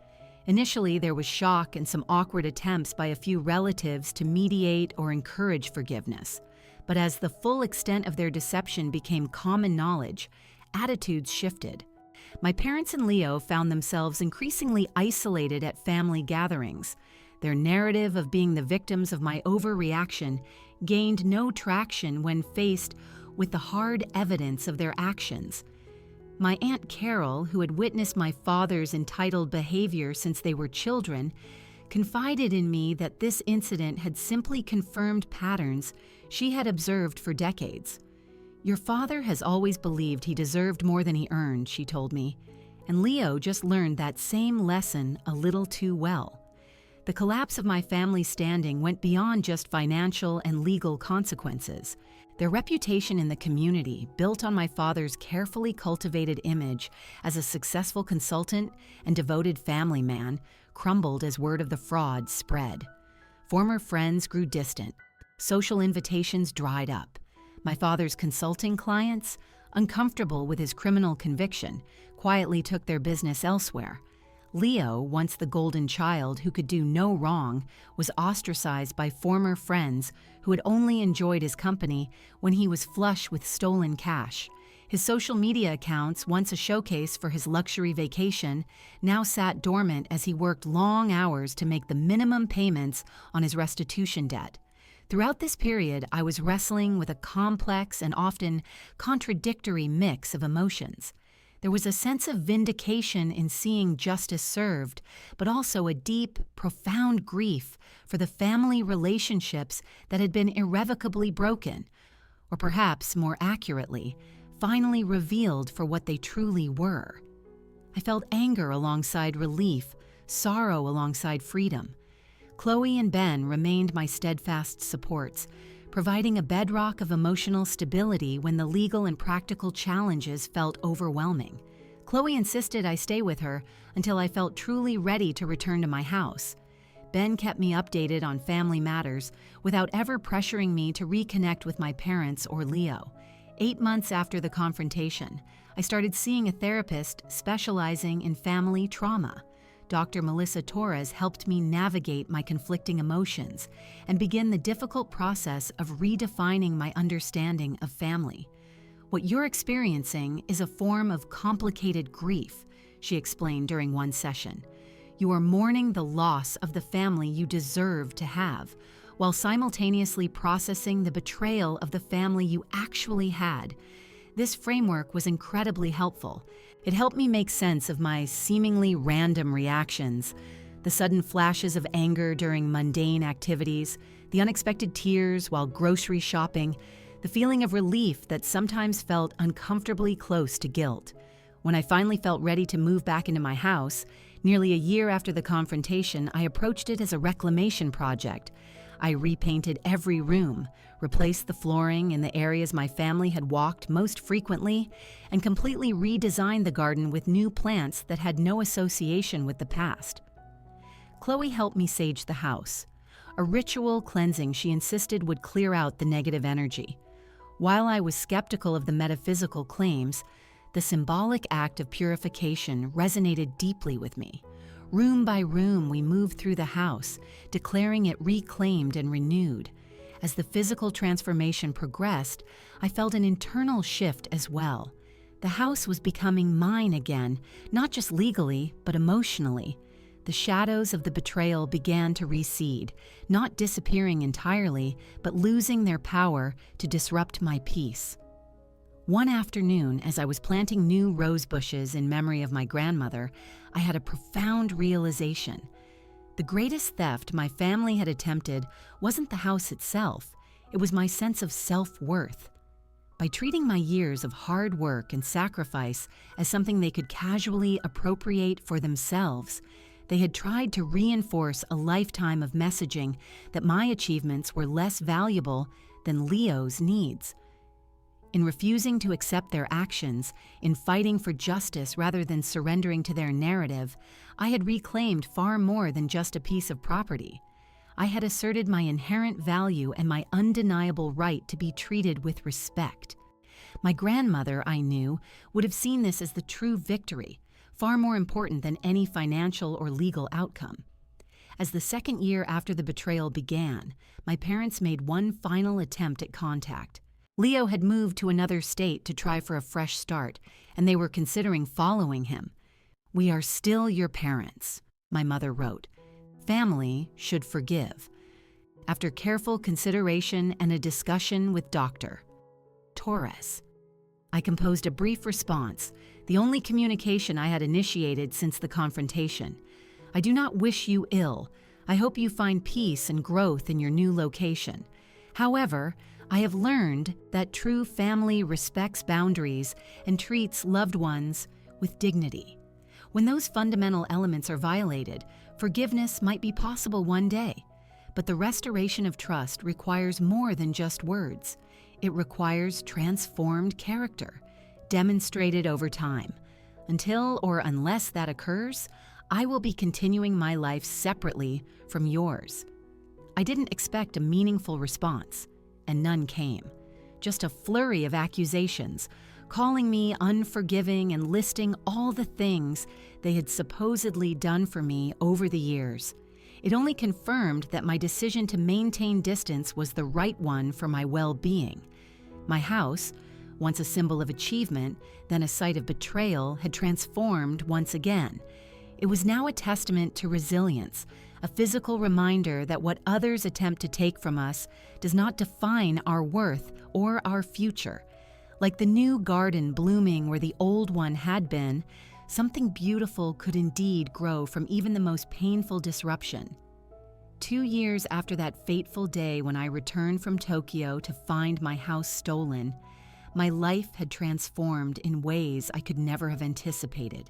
Initially, there was shock and some awkward attempts by a few relatives to mediate or encourage forgiveness. But as the full extent of their deception became common knowledge, attitudes shifted. My parents and Leo found themselves increasingly isolated at family gatherings. Their narrative of being the victims of my overreaction gained no traction when faced with the hard evidence of their actions. My Aunt Carol, who had witnessed my father's entitled behavior since they were children, confided in me that this incident had simply confirmed patterns she had observed for decades. "Your father has always believed he deserved more than he earned," she told me, and Leo just learned that same lesson a little too well. The collapse of my family's standing went beyond just financial and legal consequences. Their reputation in the community, built on my father's carefully cultivated image as a successful consultant and devoted family man, crumbled as word of the fraud spread. Former friends grew distant. Social invitations dried up. My father's consulting clients, uncomfortable with his criminal conviction, quietly took their business elsewhere. Leo, once the golden child who could do no wrong, was ostracized by former friends who had only enjoyed his company when he was flush with stolen cash. His social media accounts, once a showcase for his luxury vacation, now sat dormant as he worked long hours to make the minimum payments on his restitution debt. Throughout this period, I was wrestling with a complex and often contradictory mix of emotions. There was a sense of vindication in seeing justice served, but also a deep, profound grief for the family relationships that had been irrevocably broken, or perhaps more accurately, finally revealed for what they truly were. I felt anger alongside relief, sorrow alongside freedom. Chloe and Ben remained my steadfast supports, providing a bedrock of emotional stability when the legal and practical challenges felt overwhelming. Chloe insisted I stay with her until I felt truly ready to return to my house. Ben kept me updated on family matters without ever pressuring me to reconnect with my parents or Leo. 8 months after the confrontation, I started seeing a therapist specializing in family trauma. Dr. Melissa Torres helped me navigate my conflicting emotions and begin the difficult process of redefining my understanding of family. What you're experiencing is a form of complicated grief, she explained during one session. You are mourning the loss of the family you deserve to have, while simultaneously processing the betrayal of the family you actually had. This framework was incredibly helpful. It helped me make sense of my seemingly random reactions, the sudden flashes of anger during mundane activities, the unexpected tears while grocery shopping, the feeling of relief that sometimes felt uncomfortably close to guilt. When I finally felt ready to move back into my house, nearly a year after the confrontation, I approached it as a reclamation project. I repainted every room, replaced the flooring in the areas my family had walked most frequently, and completely redesigned the garden with new plants that had no association with the past. Chloe helped me sage the house, a ritual cleansing she insisted would clear out the negative energy. While I was skeptical of the metaphysical claims, the symbolic act of purification resonated deeply with me. Room by room, we moved through the house, declaring it reclaimed and renewed. As the physical transformation progressed, I felt an internal shift as well. The house was becoming mine again, not just legally, but emotionally. The shadows of the betrayal began to recede, not disappearing entirely, but losing their power to disrupt my peace. One afternoon, as I was planting new rose bushes in memory of my grandmother, I had a profound realization. The greatest theft my family had attempted wasn't the house itself, it was my sense of self-worth. By treating my years of hard work and sacrifice as something they could casually appropriate for themselves, they had tried to reinforce a lifetime of messaging that my achievements were less valuable than Leo's needs. In refusing to accept their actions, in fighting for justice rather than surrendering to their narrative, I had reclaimed far more than just a piece of property. I had asserted my inherent value and my undeniable right to be treated with respect. My grandmother, I knew, would have seen this as the true victory, far more important than any financial or legal outcome. As the second year after the betrayal began, my parents made one final attempt at contact. Leo had moved to another state to try for a fresh start, and they were considering following him. "We are still your parents," my mother wrote. "Family should forgive." After careful consideration and a discussion with Dr. Torres, I composed a brief response, the only communication I had initiated since the confrontation. "I do not wish you ill. I hope you find peace and growth in your new location. However, I have learned that true family respects boundaries and treats loved ones with dignity. When those fundamental elements are violated, forgiveness might be possible one day, but the restoration of trust requires more than just words. It requires transformed character, demonstrated over time. Until or unless that occurs, I will be continuing my life separately from yours." I didn't expect a meaningful response, and none came. Just a flurry of accusations, calling me unforgiving and listing all the things they had supposedly done for me over the years. It only confirmed that my decision to maintain distance was the right one for my well-being. My house, once a symbol of achievement, then a site of betrayal, had transformed once again. It was now a testament to resilience, a physical reminder that what others attempt to take from us does not define our worth or our future. Like the new garden blooming where the old one had been, something beautiful could indeed grow from even the most painful disruption. 2 years after that fateful day when I returned from Tokyo to find my house stolen, my life had transformed in ways I could never have anticipated.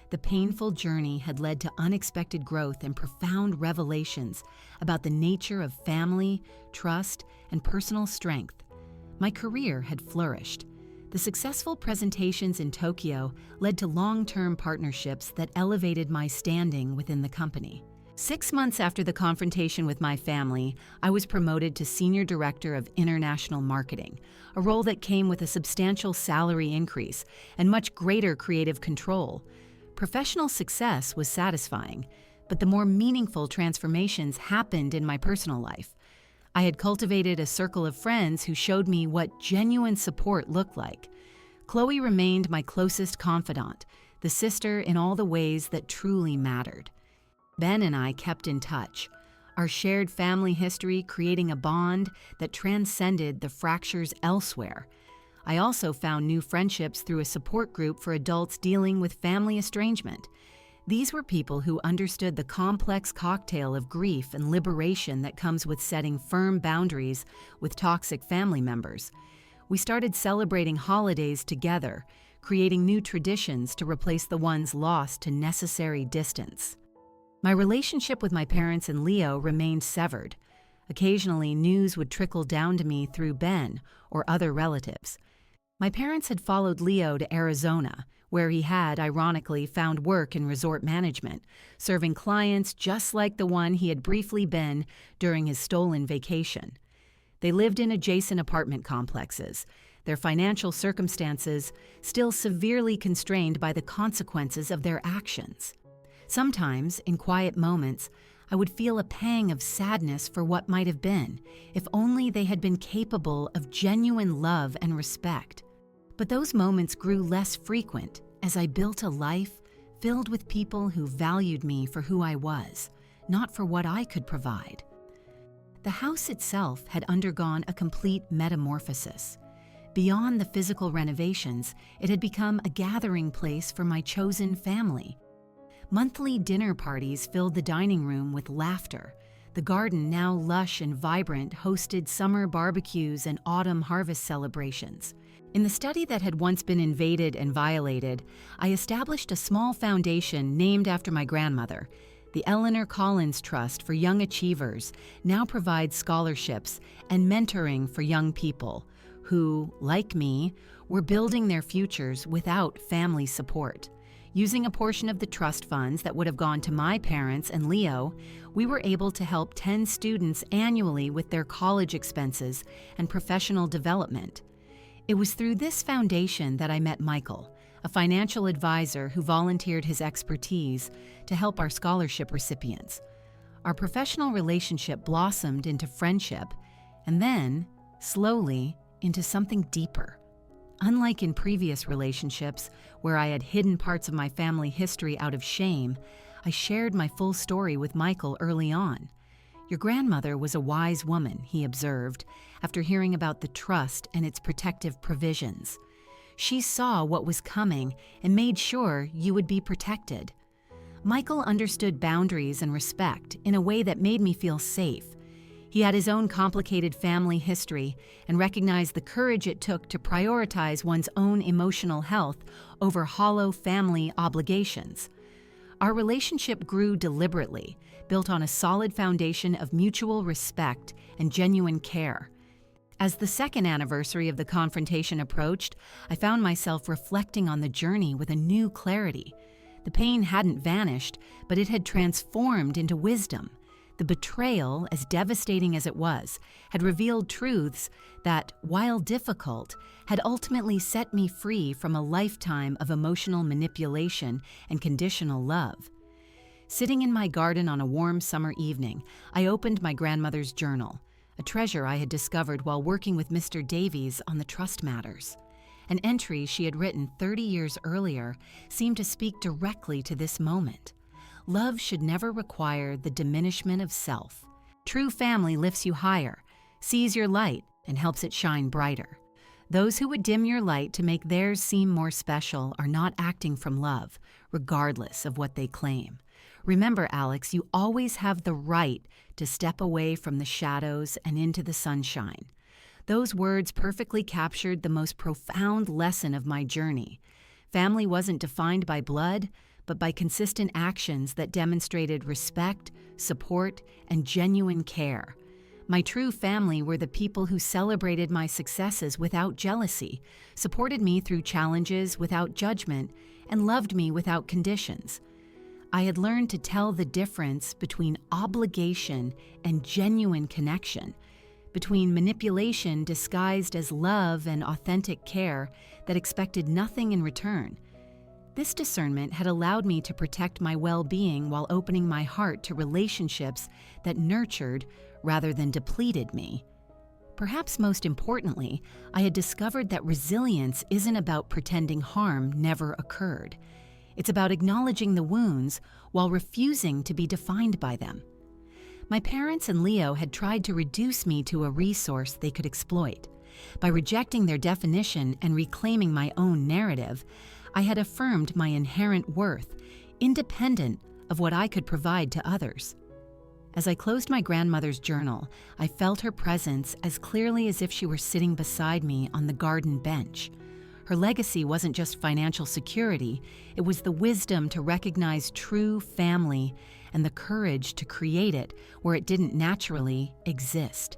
The painful journey had led to unexpected growth and profound revelations about the nature of family, trust, and personal strength. My career had flourished. The successful presentations in Tokyo led to long-term partnerships that elevated my standing within the company. 6 months after the confrontation with my family, I was promoted to Senior Director of International Marketing, a role that came with a substantial salary increase and much greater creative control. Professional success was satisfying, but the more meaningful transformations happened in my personal life. I had cultivated a circle of friends who showed me what genuine support looked like. Chloe remained my closest confidant, the sister in all the ways that truly mattered. Ben and I kept in touch, our shared family history creating a bond that transcended the fractures elsewhere. I also found new friendships through a support group for adults dealing with family estrangement. These were people who understood the complex cocktail of grief and liberation that comes with setting firm boundaries with toxic family members. We started celebrating holidays together, creating new traditions to replace the ones lost to necessary distance. My relationship with my parents and Leo remained severed. Occasionally, news would trickle down to me through Ben or other relatives. My parents had followed Leo to Arizona, where he had, ironically, found work in resort management, serving clients just like the one he had briefly been during his stolen vacation. They lived in adjacent apartment complexes, their financial circumstances still severely constrained by the consequences of their actions. Sometimes, in quiet moments, I would feel a pang of sadness for what might have been, if only they had been capable of genuine love and respect. But those moments grew less frequent as I built a life filled with people who valued me for who I was, not for what I could provide. The house itself had undergone a complete metamorphosis. Beyond the physical renovations, it had become a gathering place for my chosen family. Monthly dinner parties filled the dining room with laughter. The garden, now lush and vibrant, hosted summer barbecues and autumn harvest celebrations. In the study that had once been invaded and violated, I established a small foundation named after my grandmother. The Eleanor Collins Trust for Young Achievers now provides scholarships and mentoring for young people who, like me, were building their futures without family support. Using a portion of the trust funds that would have gone to my parents and Leo, we were able to help 10 students annually with their college expenses and professional development. It was through this foundation that I met Michael, a financial advisor who volunteered his expertise to help our scholarship recipients. Our professional relationship blossomed into friendship and then, slowly, into something deeper. Unlike in previous relationships, where I had hidden parts of my family history out of shame, I shared my full story with Michael early on. "Your grandmother was a wise woman," he observed, after hearing about the trust and its protective provisions. "She saw what was coming and made sure you would be protected." Michael understood boundaries and respect in a way that made me feel safe. He had his own complicated family history and recognized the courage it took to prioritize one's own emotional health over hollow family obligations. Our relationship grew deliberately, built on a solid foundation of mutual respect and genuine care. As the second anniversary of the confrontation approached, I found myself reflecting on the journey with a new clarity. The pain hadn't vanished, but it had transformed into wisdom. The betrayal, as devastating as it was, had revealed truths that, while difficult, had ultimately set me free from a lifetime of emotional manipulation and conditional love. Sitting in my garden on a warm summer evening, I opened my grandmother's journal, a treasure I had discovered while working with Mr. Davies on the trust matters. An entry she had written 30 years earlier seemed to speak directly to this moment. Love should never require the diminishment of self. True family lifts you higher, sees your light, and helps it shine brighter. Those who would dim your light to make theirs seem more special are not acting from love, regardless of what they claim. Remember, Alex, you always have the right to step away from the shadows and into the sunshine. Those words perfectly captured the most profound lesson of my journey. Family wasn't defined by blood, but by consistent actions that demonstrated respect, support, and genuine care. My true family were the people who celebrated my successes without jealousy, supported me through challenges without judgment, and loved me without conditions. I had learned to tell the difference between obligation and genuine connection, between manipulation disguised as love and authentic care that expected nothing in return. This discernment had allowed me to protect my well-being while opening my heart to relationships that nurtured rather than depleted me. Perhaps most importantly, I had discovered that resilience isn't about pretending harm never occurred. It's about acknowledging the wounds while refusing to be defined by them. My parents and Leo had tried to reduce me to a resource they could exploit. By rejecting their definition and reclaiming my own narrative, I had affirmed my inherent worth, independent of what I could provide to others. As I closed my grandmother's journal, I felt her presence as clearly as if she were sitting beside me on the garden bench. Her legacy wasn't just financial security, it was the wisdom to recognize true family and the courage to create it where it didn't naturally exist.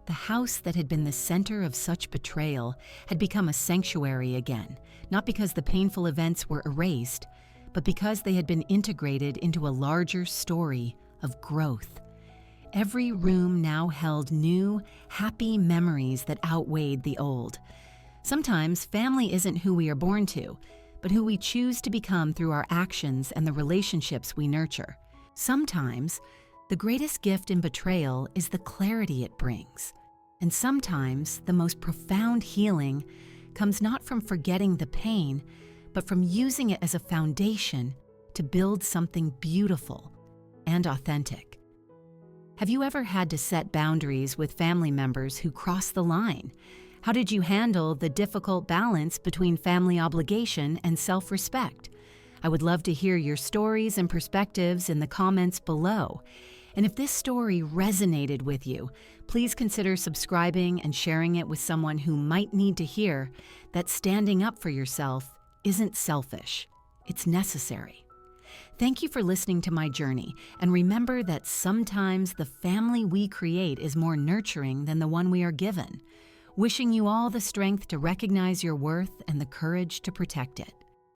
The house that had been the center of such betrayal had become a sanctuary again, not because the painful events were erased, but because they had been integrated into a larger story of growth. Every room now held new, happy memories that outweighed the old. Sometimes family isn't who we are born to, but who we choose to become through our actions and the relationships we nurture. Sometimes, the greatest gift in betrayal is the clarity it brings. And sometimes, the most profound healing comes not from forgetting the pain, but from using it as a foundation to build something beautiful and authentic. Have you ever had to set boundaries with family members who cross the line? How did you handle the difficult balance between family obligation and self-respect? I would love to hear your stories and perspectives in the comments below. And if this story resonated with you, please consider subscribing and sharing it with someone who might need to hear that standing up for yourself isn't selfish, it's necessary. Thank you for listening to my journey, and remember that sometimes the family we create is more nurturing than the one we are given. Wishing you all the strength to recognize your worth and the courage to protect it.